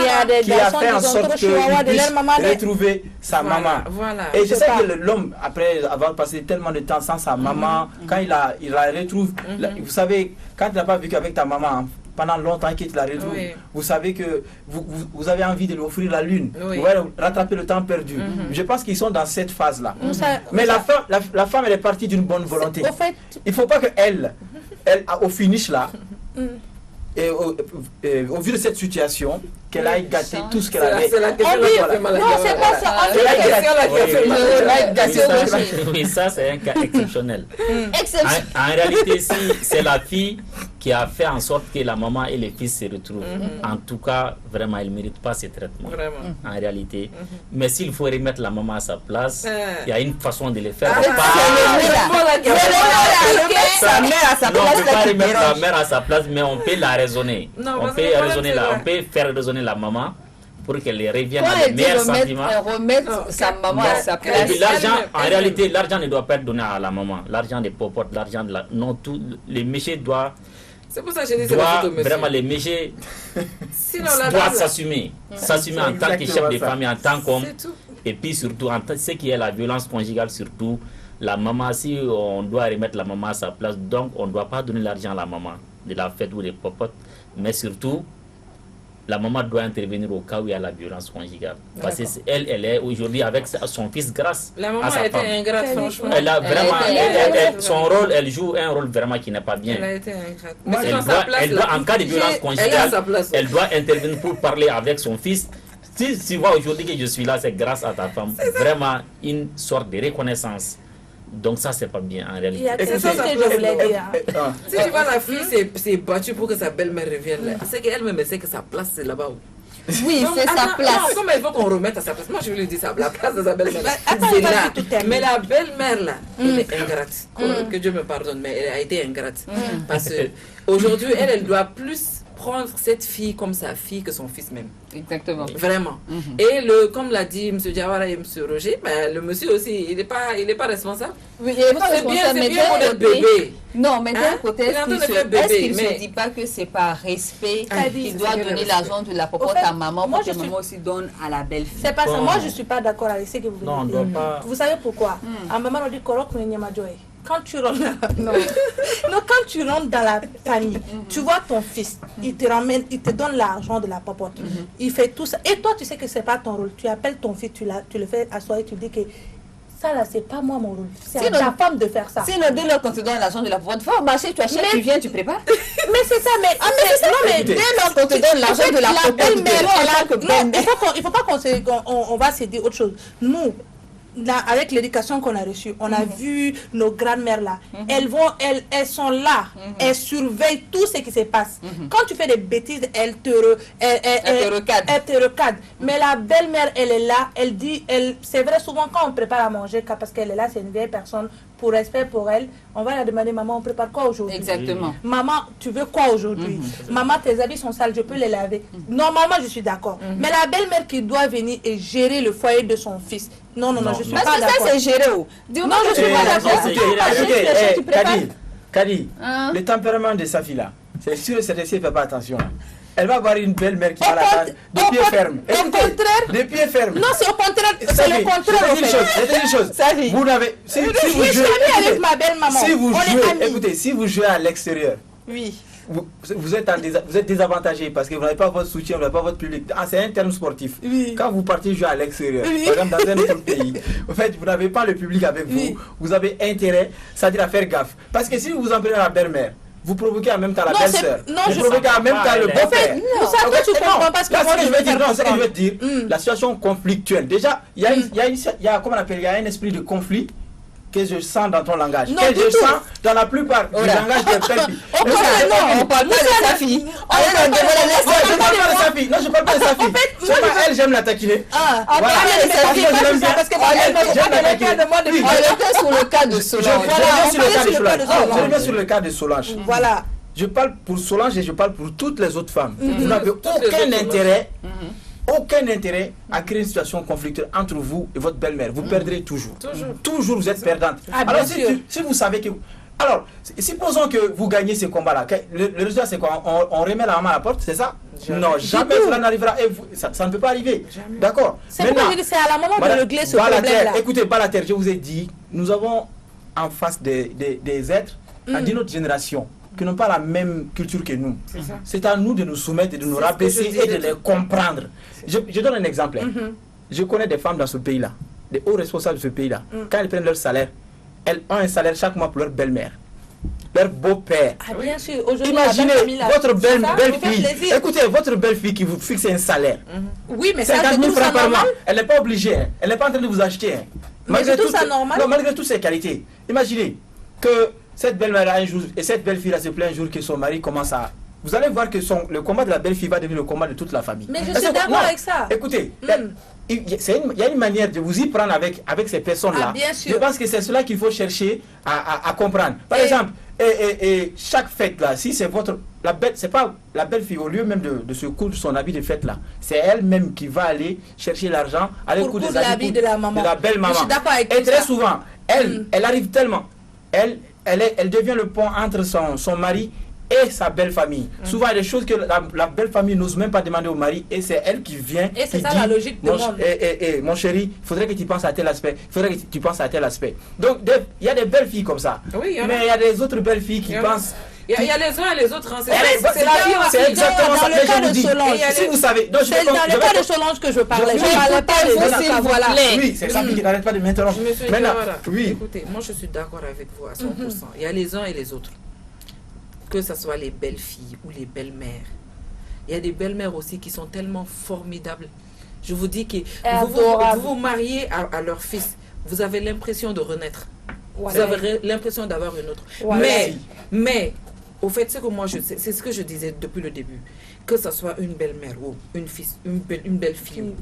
qui a fait en sorte qu'il puisse retrouver sa maman. Et je sais que l'homme, après avoir passé tellement de temps sans sa maman, quand il la retrouve, vous savez, quand tu n'as pas vécu avec ta maman pendant longtemps qu'il te la retrouve, vous savez que vous avez envie de lui offrir la lune, vous allez rattraper le temps perdu. Je pense qu'ils sont dans cette phase-là. Mais la femme, elle est partie d'une bonne volonté. Il ne faut pas qu'elle, au finish là, et au vu de cette situation, qu'elle aille gâter tout ce qu'elle avait. C'est la question qui a fait mal. Non, c'est pas ça. Oui, ça c'est un cas exceptionnel. En réalité, si c'est la fille qui a fait en sorte que la maman et les fils se retrouvent. En tout cas, vraiment, ils ne méritent pas ces traitements. En réalité. Mais s'il faut remettre la maman à sa place, il y a une façon de le faire. Sa mère à sa Non, on ne peut pas place. remettre la mère à sa place, mais on peut la raisonner. Non, On parce peut, que le problème, c'est on peut faire raisonner la maman pour qu'elle revienne Quand à les elle dit meilleurs sentiments. remettre sa maman à sa Et place. puis l'argent, en elle-même. réalité, l'argent ne doit pas être donné à la maman. L'argent des popotes, l'argent de la... Non, tout, les méchés doivent C'est pour ça que j'ai dit c'est la photo, monsieur. vraiment, les méchés Sinon, la doivent dame, là, s'assumer. S'assumer en tant que chef exactement de ça. famille, en tant qu'homme. c'est tout. Et puis surtout, ce qui est la violence conjugale, surtout, la maman, si on doit remettre la maman à sa place, donc on ne doit pas donner l'argent à la maman de la fête ou des popotes, mais surtout, la maman doit intervenir au cas où il y a la violence conjugale. Parce qu'elle, elle est aujourd'hui avec son fils grâce La à maman sa a été femme. ingrate, franchement. Elle a vraiment, été son rôle, elle joue un rôle vraiment qui n'est pas bien. Elle a été ingrate. Moi, Mais Elle dans sa doit, place, elle là, doit, en cas de violence elle est à sa conjugale, place. elle doit intervenir pour parler avec son fils. Si tu vois aujourd'hui que je suis là, c'est grâce à ta femme. Vraiment une sorte de reconnaissance. Donc ça, c'est pas bien en Il y réalité. a quelque c'est chose ça, que je voulais dire. Si tu vois la fille s'est battue pour que sa belle-mère revienne là, c'est qu'elle-même elle sait que sa place c'est là-bas. Oui, Donc, c'est sa attends, place. Non, comme elle veut qu'on remette à sa place, moi je lui dis ça, la place de sa belle-mère. Attends, C'est vas-y, là. tout termine. Mais la belle-mère là, elle est ingrate. Que Dieu me pardonne, mais elle a été ingrate. Parce que aujourd'hui, elle doit plus prendre cette fille comme sa fille que son fils même. Exactement. Vraiment. Et comme l'a dit M. Diawara et M. Roger, ben, le monsieur aussi, il n'est pas responsable. Oui, il est pas C'est bien, responsable, c'est mais bien pour d'un être côté- bébé. Non, mais d'un Hein? côté, Il est en train de faire bébé, est-ce qu'il mais- se dit pas que c'est par respect dit, qu'il c'est doit quel donner respect? l'argent de la popote Au fait, à maman moi, pour que je suis- maman aussi donne à la belle-fille? C'est pas ça. Bon. Moi, je suis pas d'accord avec ce que vous Non, on venez ne de doit dire. pas... Vous savez pourquoi? À maman, on dit Korok Nyama Joy. Quand tu rentres non. Non, quand tu rentres dans la famille, tu vois ton fils, il te ramène, il te donne l'argent de la popote. Il fait tout ça. Et toi, tu sais que c'est pas ton rôle. Tu appelles ton fils, tu le fais asseoir et tu dis que ça là, c'est pas moi mon rôle. C'est à Sinon- ta femme de faire ça. Sinon, dès lors qu'on te donne l'argent de la popote, va au marché, tu achètes, Mais- tu viens, tu prépares. Mais c'est ça, mais non, mais Écoutez, Dès lors qu'on te donne l'argent de la popote, belle-mère, toi, en tant que non, belle-mère, il faut pas on va se dire autre chose. Nous, là, avec l'éducation qu'on a reçue, on a vu nos grands-mères là. Elles sont là. Elles surveillent tout ce qui se passe. Quand tu fais des bêtises, elles te recadrent. Elle te recadre. Mais la belle-mère, elle est là. Elle dit, c'est vrai, souvent quand on prépare à manger, parce qu'elle est là, c'est une vieille personne, pour respect pour elle, on va la demander, maman, on prépare quoi aujourd'hui? Exactement. Maman, tu veux quoi aujourd'hui? Maman, tes habits sont sales, je peux les laver. Normalement, je suis d'accord. Mais la belle-mère qui doit venir et gérer le foyer de son fils, non, je suis Parce pas que ça, d'accord. c'est géré où? Dis-moi Non, que je tu suis vas pas la d'accord. faire. Écoutez, prépares. Kadi, Hein? le tempérament de sa fille-là, c'est sûr et certain, si elle ne fait pas attention. Elle va avoir une belle-mère qui va l'attendre de pied ferme. Au contraire, De pied ferme. non, c'est au contraire, c'est Safi, le contraire. je au te dis une fait. chose, je te dis une chose. Safi. Vous n'avez... Si vous Je suis jouez... amie avec écoutez, ma belle-maman. si vous On est jouez... amis. Écoutez, si vous jouez à l'extérieur, Oui. vous êtes désavantagé parce que vous n'avez pas votre soutien, vous n'avez pas votre public. Ah, c'est un terme sportif. Oui. Quand vous partez jouer à l'extérieur, Oui. par exemple dans un autre pays, en fait, vous n'avez pas le public avec vous. Oui. Vous avez intérêt, c'est-à-dire à faire gaffe. Parce que si vous en prenez la belle-mère, vous provoquez en même temps la Non, belle-sœur. c'est- non, Vous je provoquez en même temps le En fait, beau-père. non, ça, toi, tu comprends parce que là, moi, ce que je je veux veux dire, faire non, ce que je veux dire, Mm. la situation conflictuelle. Déjà, il y a comment on appelle, il y a un esprit de conflit que je sens dans ton langage. Non, que du je tout. sens dans la plupart du Voilà. langage des pelpis. Au contraire, non, On parle pas de sa fille. On est dans le débat de Non, je parle pas de sa fille. Non, je parle pas de sa fille. C'est pas elle, j'aime la taquiner. Ah, Voilà. mais Parce que je l'aime bien. parce que Elle, moi, j'aime la taquiner. Oui, On était sur le cas de je Solange. reviens sur le cas de sur le cas de Solange. Solange. Je reviens sur le cas de Solange. Voilà. Je parle pour Solange et je parle pour toutes les autres femmes. Vous Toutes n'avez les aucun autres intérêt, aucun intérêt à créer une situation conflictuelle entre vous et votre belle-mère. Vous perdrez toujours. Toujours vous êtes perdante. Ah, bien Alors sûr. si vous savez que... Alors, supposons que vous gagnez ce combat-là. Le résultat, c'est quoi? On remet la main à la porte, c'est ça? Non, jamais cela n'arrivera. Et ça ne peut pas arriver. D'accord. C'est pourquoi je dis que c'est à la maman de régler ce problème-là. Écoutez, Balater, je vous ai dit, nous avons en face des êtres d'une autre génération qui n'ont pas la même culture que nous. C'est à nous de nous soumettre et de nous rabaisser et de les comprendre. Je donne un exemple. Je connais des femmes dans ce pays-là, des hauts responsables de ce pays-là. Quand elles prennent leur salaire, elles ont un salaire chaque mois pour leur belle-mère, leur beau-père. Ah, bien sûr. Aujourd'hui, Imaginez la famille, là, votre ça vous fait belle-fille. plaisir. Écoutez, votre belle-fille qui vous fixe un salaire. Oui, mais ça, 50 c'est 000 tout ça francs par mois. normal. Elle n'est pas obligée. Elle n'est pas en train de vous acheter. Mais c'est tout ça normal. Non, malgré toutes ces qualités. Imaginez que cette belle-mère un jour, et cette belle-fille se plaint un jour que son mari commence à... Vous allez voir que le combat de la belle-fille va devenir le combat de toute la famille. Mais je suis d'accord avec ça. Écoutez, il y a une manière de vous y prendre avec ces personnes-là. Bien sûr. Je pense que c'est cela qu'il faut chercher à comprendre. Par exemple, chaque fête là, si c'est votre... C'est pas la belle-fille, au lieu même de se coudre son habit de fête là, c'est elle-même qui va aller chercher l'argent, aller coudre l'habit de la maman. De la belle maman. Je suis d'accord avec Et très ça. souvent, elle arrive tellement... Elle devient le pont entre son mari et sa belle famille. Souvent, il y a des choses que la belle famille n'ose même pas demander au mari et c'est elle qui vient. Et c'est ça la logique du monde. Mon chéri, il faudrait que tu penses à tel aspect. Il faudrait que tu penses à tel aspect. Donc, il y a des belles filles comme ça. Oui, mais il y a des autres belles filles qui pensent. Il y a les uns et les autres. Hein. C'est la vie. C'est exactement ça que je vous dis. Si vous savez. C'est dans le cas de Solange que je parlais. Je ne parlais pas des autres. Voilà. Oui, c'est ça qui n'arrête pas de m'interrompre. Maintenant, oui. Écoutez, moi je suis d'accord avec vous à 100%. Il y a les uns et les autres. Que ce soit les belles filles ou les belles-mères. Il y a des belles-mères aussi qui sont tellement formidables. Je vous dis que vous vous mariez à leur fils. Vous avez l'impression de renaître. Vous avez l'impression d'avoir une autre. Mais, au fait, c'est ce que je disais depuis le début. Que ce soit une belle-mère ou une belle-fille.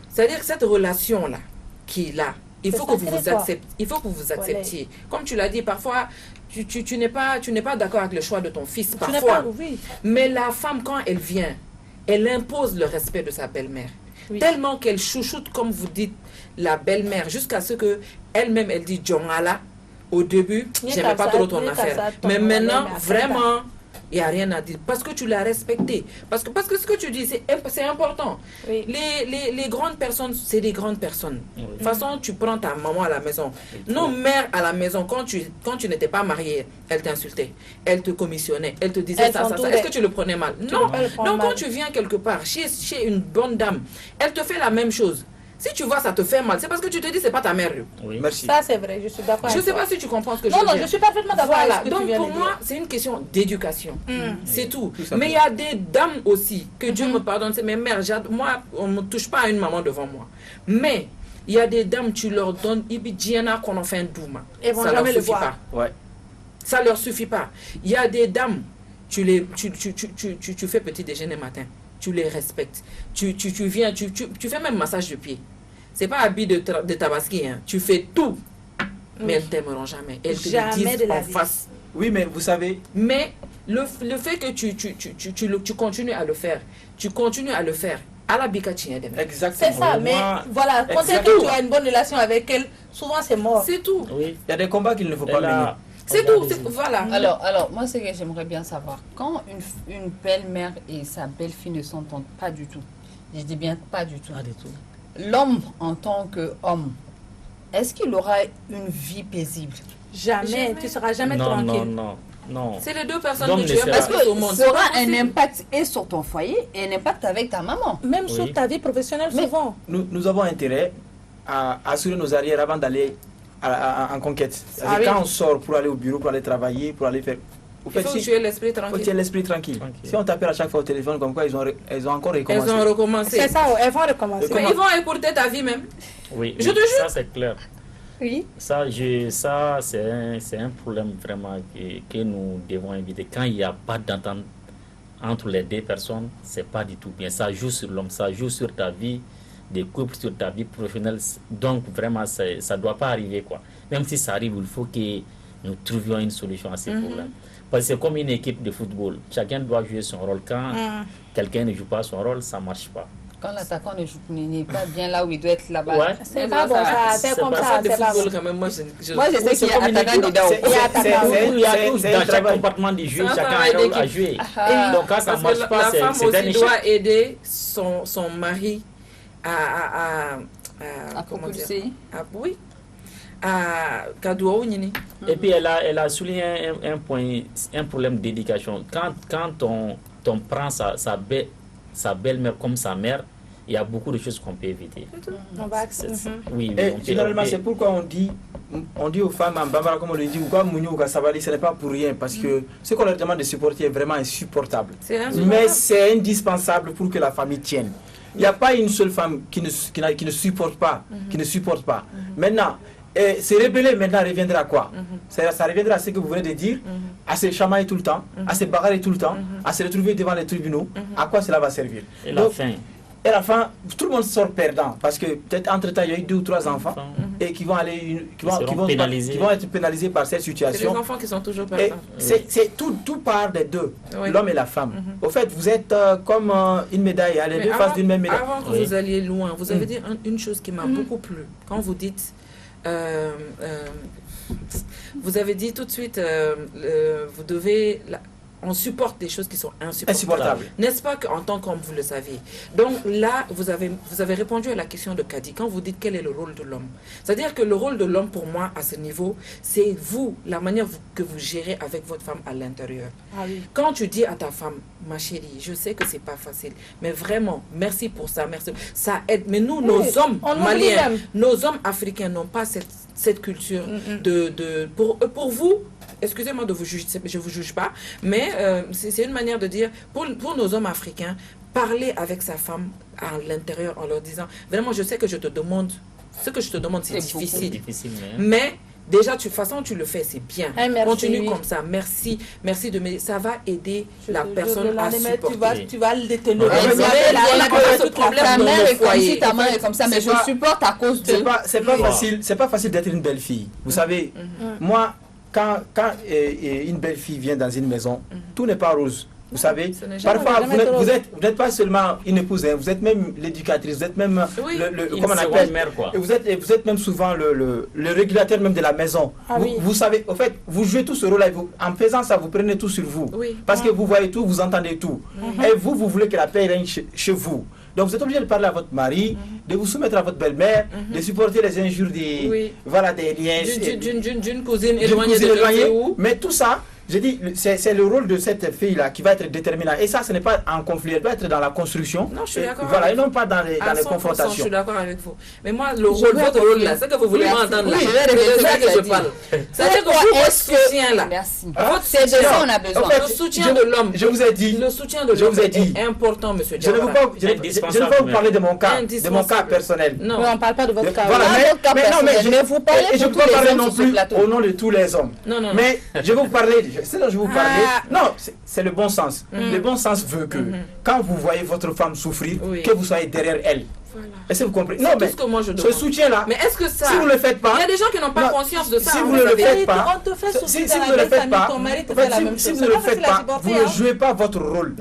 C'est-à-dire que cette relation-là, qui est là, il faut que vous vous acceptiez. Comme tu l'as dit, parfois, tu n'es pas d'accord avec le choix de ton fils, parfois. Mais la femme, quand elle vient, elle impose le respect de sa belle-mère. Tellement qu'elle chouchoute, comme vous dites, la belle-mère, jusqu'à ce que elle-même, elle dit Djongala. Au début, j'aimais pas trop ton affaire. Mais maintenant, vraiment, il n'y a rien à dire. Parce que tu l'as respecté. Parce que ce que tu dis, c'est important. Les grandes personnes, c'est des grandes personnes. De toute façon, tu prends ta maman à la maison. Nos mères à la maison, quand tu n'étais pas mariée, elles t'insultaient. Elles te commissionnaient. Elles te disaient ça. Est-ce que tu le prenais mal? Non. Donc quand tu viens quelque part, chez une bonne dame, elle te fait la même chose. Si tu vois ça te fait mal, c'est parce que tu te dis c'est pas ta mère. Oui, merci. Ça c'est vrai, je suis d'accord. Je ne sais pas si tu comprends ce que je veux dire. Non, je suis parfaitement d'accord avec ce que tu viens de dire. Donc pour moi, c'est une question d'éducation. C'est tout. Mais il y a des dames aussi, que Dieu me pardonne, c'est mes mères. Moi, on ne me touche pas à une maman devant moi. Mais il y a des dames, tu leur donnes Ibidiana qu'on en fait un douma. Ça leur suffit pas. Ça leur suffit pas. Il y a des dames, tu fais petit déjeuner matin. Tu les respectes. Tu viens, tu fais même massage de pied. C'est pas habit de tabaski, hein. Tu fais tout. Mais elles t'aimeront jamais. Elles te le disent en face. Oui, mais vous savez... Mais le fait que tu continues à le faire, à la bika, exactement. C'est ça, mais voilà, quand tu as une bonne relation avec elle, souvent c'est mort. C'est tout. Oui. Il y a des combats qu'il ne faut pas mener. C'est tout, voilà. Alors, moi, ce que j'aimerais bien savoir, quand une belle-mère et sa belle-fille ne s'entendent pas du tout, je dis bien pas du tout, l'homme en tant qu'homme, est-ce qu'il aura une vie paisible? Jamais. Tu ne seras jamais tranquille. Non. C'est les deux personnes que tu aimes parce que au monde. Ça aura un impact et sur ton foyer et un impact avec ta maman. Même sur ta vie professionnelle, souvent. Nous avons intérêt à assurer nos arrières avant d'aller en conquête. Quand on sort pour aller au bureau, pour aller travailler, pour aller faire... Il faut que tu aies l'esprit tranquille. Faut que tu aies l'esprit tranquille. Si on t'appelle à chaque fois au téléphone, comme quoi elles ont encore recommencé. Elles ont recommencé. C'est ça, elles vont recommencer. Mais ils vont écourter ta vie même. Oui, je te jure. Ça c'est clair. Oui. Ça c'est un problème vraiment que nous devons éviter. Quand il n'y a pas d'entente entre les deux personnes, c'est pas du tout bien. Ça joue sur l'homme, ça joue sur ta vie de couple, sur ta vie professionnelle. Donc vraiment, ça ne doit pas arriver, quoi. Même si ça arrive, il faut que nous trouvions une solution à ces problèmes. Parce que c'est comme une équipe de football. Chacun doit jouer son rôle. Quand quelqu'un ne joue pas son rôle, ça ne marche pas. Quand l'attaquant n'est pas bien là où il doit être là-bas. Ouais. C'est pas bon, ça. C'est comme ça. C'est pas bon. Quand même, moi, je sais qu'il y a attaquant dedans. Il y a tous dans chaque compartiment du jeu, chacun a un rôle à jouer. Donc quand ça ne marche pas, c'est un échec. La femme aussi doit aider son mari à propulser. Oui. Et puis elle a souligné un problème d'éducation. Quand on prend sa belle-mère comme sa mère, il y a beaucoup de choses qu'on peut éviter. On va accepter. Oui, généralement, c'est pourquoi on dit aux femmes en Bambara, comme on le dit, ou comme Mounio ou Kassabali, ce n'est pas pour rien, parce que ce qu'on leur demande de supporter est vraiment insupportable. Mais c'est indispensable pour que la famille tienne. Il n'y a pas une seule femme qui ne supporte pas. Maintenant, Et se rebeller maintenant reviendra à quoi? Ça reviendra à ce que vous venez de dire, à se chamailler tout le temps, à se bagarrer tout le temps, à se retrouver devant les tribunaux. À quoi cela va servir? Et la fin. Et à la fin, tout le monde sort perdant parce que peut-être entre-temps, il y a eu 2 ou 3 enfants et qui vont être pénalisés par cette situation. C'est les enfants qui sont toujours perdants. Tout part des deux, Oui. l'homme et la femme. Au fait, vous êtes comme une médaille, les deux faces d'une même médaille. Avant que vous alliez loin, vous avez dit une chose qui m'a beaucoup plu. Quand vous dites... vous avez dit tout de suite, vous devez... On supporte des choses qui sont insupportables. N'est-ce pas qu'en tant qu'homme, vous le saviez? Donc là, vous avez répondu à la question de Kadi quand vous dites quel est le rôle de l'homme. C'est-à-dire que le rôle de l'homme, pour moi, à ce niveau, c'est vous, la manière que vous gérez avec votre femme à l'intérieur. Ah oui. Quand tu dis à ta femme, ma chérie, je sais que c'est pas facile, mais vraiment, merci pour ça, merci. Ça aide. Mais nous, nos hommes maliens, nos hommes africains n'ont pas cette culture pour vous. Excusez-moi de vous juger, je ne vous juge pas, mais c'est une manière de dire, pour nos hommes africains, parler avec sa femme à l'intérieur en leur disant, vraiment, je sais que je te demande, ce que je te demande, c'est difficile. Mais déjà, de toute façon, tu le fais, c'est bien. Continue comme ça. Merci de m'aider. Ça va aider la personne à supporter. Tu vas le détenir. Ta mère est comme si ta mère est comme ça, mais je supporte à cause de... C'est pas facile d'être une belle fille. Vous savez, moi... Quand une belle fille vient dans une maison, tout n'est pas rose. Vous savez, parfois vous n'êtes pas seulement une épouse, vous êtes même l'éducatrice, vous êtes même comment on appelle, mère, quoi. Vous êtes même souvent le régulateur même de la maison. Vous savez, au fait, vous jouez tout ce rôle-là. En faisant ça, vous prenez tout sur vous. Parce que vous voyez tout, vous entendez tout. Et vous voulez que la paix règne chez vous. Donc vous êtes obligé de parler à votre mari, de vous soumettre à votre belle-mère, de supporter les injures des liens. D'une cousine éloignée. Mais tout ça, je dis, c'est le rôle de cette fille-là qui va être déterminant. Et ça, ce n'est pas en conflit, elle doit être dans la construction. Non, je suis d'accord. Voilà, et non pas dans les confrontations. Je suis d'accord avec vous. Mais moi, votre rôle là, c'est que vous voulez m'entendre là. C'est ça que je parle. C'est-à-dire que votre soutien là. Merci. C'est de ça on a besoin. Le soutien de l'homme. Je vous ai dit. Le soutien de l'homme est important, monsieur Diawara. Je ne veux pas vous parler de mon cas personnel. Non, on ne parle pas de votre cas. Mais non, mais je ne vous parlez je ne peux pas parler non plus au nom de tous les hommes. Non. Mais je vais vous parler. C'est dont je vous parler. Non, c'est le bon sens. Le bon sens veut que quand vous voyez votre femme souffrir, que vous soyez derrière elle. Voilà. Est-ce que vous comprenez? Non, mais tout ce que moi je demande. Ce soutien-là, mais est-ce que ça, si vous ne le faites pas, il y a des gens qui n'ont pas conscience de ça. Si vous ne le faites pas, on te fait souffrir si dans vous la ne le belle faites pas, famille, ton mari te fait la même chose. si vous ne le faites pas, vous ne jouez pas votre rôle.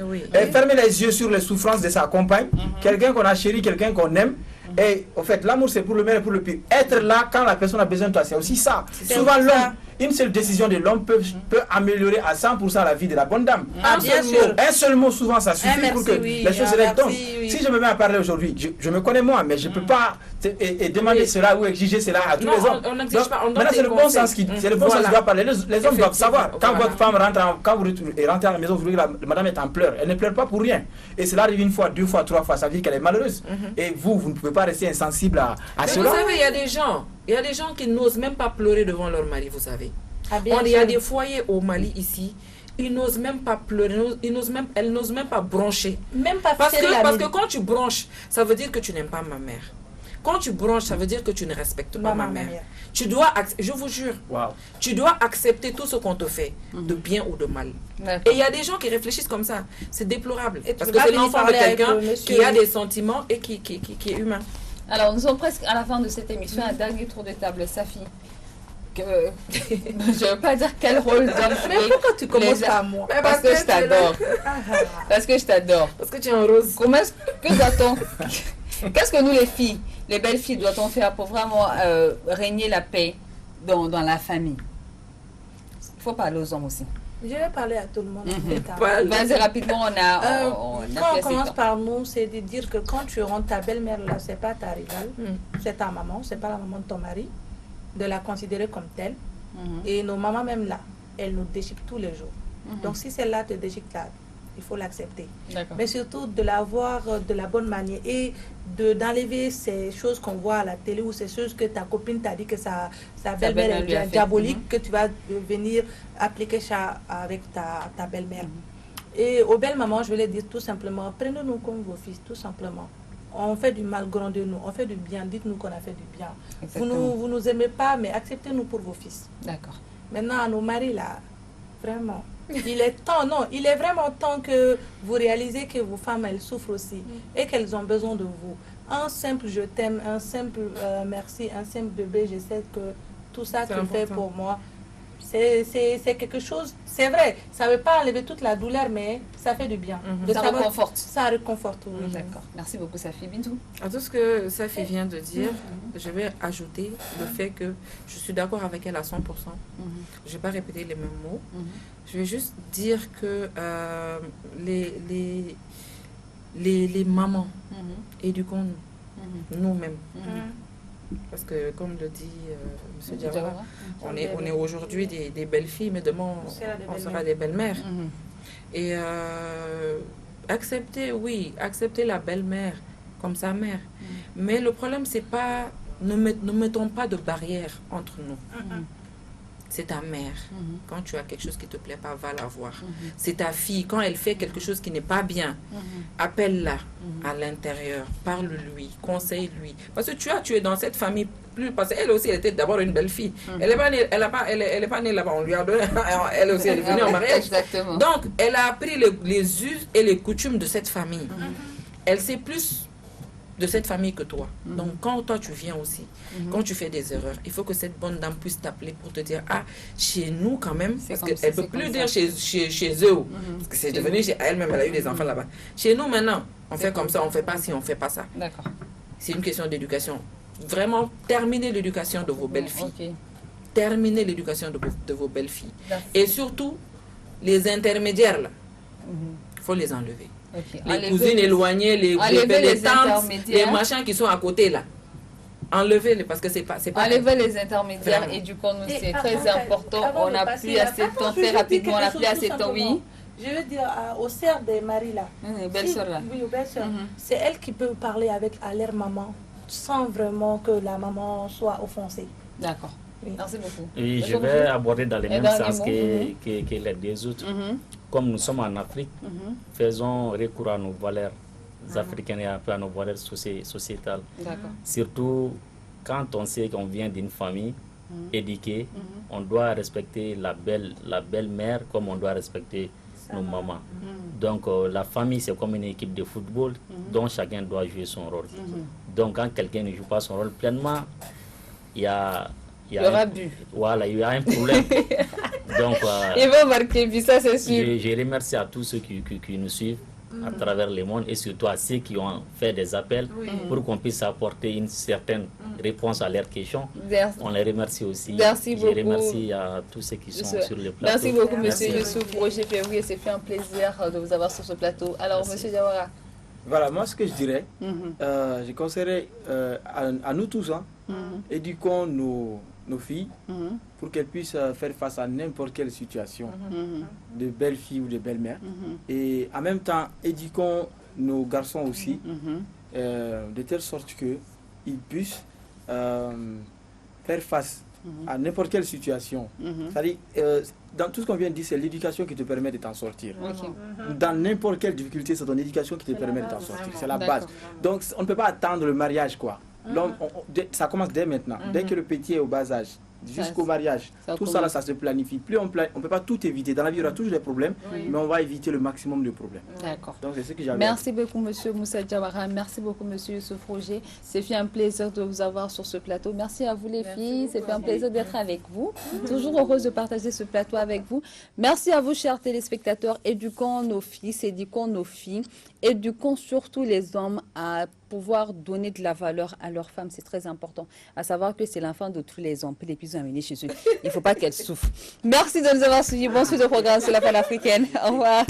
Fermez les yeux sur les souffrances de sa compagne, quelqu'un qu'on a chéri, quelqu'un qu'on aime. Et au fait, l'amour c'est pour le meilleur et pour le pire. Être là quand la personne a besoin de toi, c'est aussi ça. Souvent l'homme, une seule décision de l'homme peut améliorer à 100% la vie de la bonne dame. Un seul mot souvent ça suffit pour que les choses se règlent. Donc, si je me mets à parler aujourd'hui, je me connais moi, mais je ne peux pas demander cela ou exiger cela à tous les hommes. On n'exige pas, on donne maintenant c'est le bon sens qui doit parler. Les hommes doivent savoir. Quand votre femme quand vous rentrez à la maison, vous voyez que la madame est en pleurs. Elle ne pleure pas pour rien. Et cela arrive une fois, 2 fois, 3 fois, ça veut dire qu'elle est malheureuse. Et vous ne pouvez pas rester insensible à cela. Vous savez, il y a des gens qui n'osent même pas pleurer devant leur mari, vous savez. Il y a des foyers au Mali ici, ils n'osent même pas pleurer, elles n'osent même pas broncher. Même pas parce que quand tu bronches, ça veut dire que tu n'aimes pas ma mère. Quand tu bronches, ça veut dire que tu ne respectes pas ma mère. Tu dois, je vous jure, tu dois accepter tout ce qu'on te fait, de bien ou de mal. Et il y a des gens qui réfléchissent comme ça. C'est déplorable. Parce que c'est l'enfant de quelqu'un qui a des sentiments et qui est humain. Alors, nous sommes presque à la fin de cette émission. Un dernier tour de table, Safi. Je ne veux pas dire quel rôle d'homme. Mais pourquoi tu commences par moi? Parce que je t'adore. Parce que je t'adore. Parce que tu es en rose. Qu'est-ce que nous les filles, les belles filles, doit-on faire pour vraiment régner la paix dans la famille? Il faut parler aux hommes aussi. Je vais parler à tout le monde. Vas-y rapidement, quand on commence par nous, c'est de dire que quand tu rentres, ta belle-mère là, c'est pas ta rivale, c'est ta maman, c'est pas la maman de ton mari, de la considérer comme telle. Et nos mamans même là, elles nous déchiquent tous les jours. Donc si celle-là te déchique là, il faut l'accepter. Mais surtout de la voir de la bonne manière et d'enlever ces choses qu'on voit à la télé ou ces choses que ta copine t'a dit que sa belle-mère est diabolique, que tu vas venir appliquer ça avec ta belle-mère. Et aux belles mamans, je vais leur dire tout simplement, prenez-nous comme vos fils, tout simplement. on fait du mal, grondez-nous. On fait du bien, dites-nous qu'on a fait du bien. Vous nous aimez pas, mais acceptez-nous pour vos fils. D'accord. Maintenant, à nos maris, là, vraiment, il est vraiment temps que vous réalisez que vos femmes, elles souffrent aussi et qu'elles ont besoin de vous. Un simple je t'aime, un simple merci, un simple bébé, je sais que tout ça que tu fais pour moi, c'est quelque chose, c'est vrai, ça ne veut pas enlever toute la douleur, mais ça fait du bien. Ça réconforte. Ça réconforte, oui. D'accord. Merci beaucoup, Safi. Bintou. À tout ce que Safi vient de dire, je vais ajouter le fait que je suis d'accord avec elle à 100%. Je ne vais pas répéter les mêmes mots. Je vais juste dire que les mamans, éduquons-nous nous-mêmes. Parce que, comme le dit M. Diawara, on est aujourd'hui des belles filles, mais demain, on sera des belles-mères. Et accepter la belle-mère comme sa mère. Mais le problème, c'est pas, ne mettons pas de barrière entre nous. C'est ta mère. Quand tu as quelque chose qui ne te plaît pas, va la voir. C'est ta fille. Quand elle fait quelque chose qui n'est pas bien, appelle-la à l'intérieur. Parle-lui, conseille-lui. Parce que tu es dans cette famille. Parce qu'elle aussi, elle était d'abord une belle fille. Elle n'est pas née là-bas. On lui a donné. Elle aussi, elle est venue en mariage. Exactement. Donc, elle a appris les us et les coutumes de cette famille. Elle sait plus de cette famille que toi. Donc, quand toi, tu viens aussi, quand tu fais des erreurs, il faut que cette bonne dame puisse t'appeler pour te dire, ah, chez nous quand même, parce qu'elle ne peut plus dire chez eux, parce que c'est devenu chez elle-même, elle a eu des enfants là-bas. Chez nous, maintenant, on fait comme ça, on ne fait pas ci, on ne fait pas ça. D'accord. C'est une question d'éducation. Vraiment, terminez l'éducation de vos belles-filles. Terminez l'éducation de vos belles-filles. Et surtout, les intermédiaires, là, il faut les enlever. Les cousines éloignées, les tantes, les machins qui sont à côté là. Enlevez-les parce que c'est pas. Enlevez les intermédiaires et du coup, c'est très important. On n'a plus assez de temps, très rapidement, on n'a plus assez de temps, oui. Je veux dire aux sœurs des maris là. Belle-sœur là. Oui, aux belles-sœurs. C'est elles qui peuvent parler à leur maman sans vraiment que la maman soit offensée. D'accord. Merci beaucoup. Et je vais aborder dans les mêmes sens que les deux autres. Comme nous sommes en Afrique, faisons recours à nos valeurs africaines et un peu à nos valeurs sociétales. Surtout quand on sait qu'on vient d'une famille éduquée, on doit respecter la belle-mère comme on doit respecter nos mamans. Donc la famille, c'est comme une équipe de football dont chacun doit jouer son rôle. Donc quand quelqu'un ne joue pas son rôle pleinement, il y a voilà, il y a un problème. Donc, il va marquer, puis ça c'est sûr. Je remercie à tous ceux qui nous suivent à travers le monde et surtout à ceux qui ont fait des appels pour qu'on puisse apporter une certaine réponse à leurs questions. On les remercie aussi. Merci beaucoup. Je remercie à tous ceux qui sont sur le plateau. Merci beaucoup, monsieur Youssouf Roger Ferroui. C'est fait un plaisir de vous avoir sur ce plateau. Alors, monsieur Diawara. Voilà, moi ce que je dirais, je conseillerais à nous tous, éduquons nos filles pour qu'elles puissent faire face à n'importe quelle situation de belles filles ou de belles mères. Et en même temps, éduquons nos garçons aussi de telle sorte qu'ils puissent faire face à n'importe quelle situation. C'est-à-dire, dans tout ce qu'on vient de dire, c'est l'éducation qui te permet de t'en sortir. Dans n'importe quelle difficulté, c'est ton éducation qui te permet de t'en sortir. C'est la base. Donc, on ne peut pas attendre le mariage, quoi. L'homme, ça commence dès maintenant. Dès que le petit est au bas âge, jusqu'au mariage, tout ça, là, ça se planifie. Plus on ne peut pas tout éviter. Dans la vie, il y aura toujours des problèmes, mais on va éviter le maximum de problèmes. D'accord. Donc, c'est ce que j'avais. Merci beaucoup, monsieur Moussa Diawara. Merci beaucoup, monsieur Youssouf Roger. C'est fait un plaisir de vous avoir sur ce plateau. Merci à vous, les filles. C'est fait un plaisir d'être avec vous. Toujours heureuse de partager ce plateau avec vous. Merci à vous, chers téléspectateurs. Éduquons nos fils, éduquons nos filles. Éduquons surtout les hommes à pouvoir donner de la valeur à leurs femmes. C'est très important. À savoir que c'est l'enfant de tous les hommes. Puis les plus amenés chez eux. Il ne faut pas qu'elles souffrent. Merci de nous avoir suivis. Bon suite de programme sur la Panafricaine. Au revoir.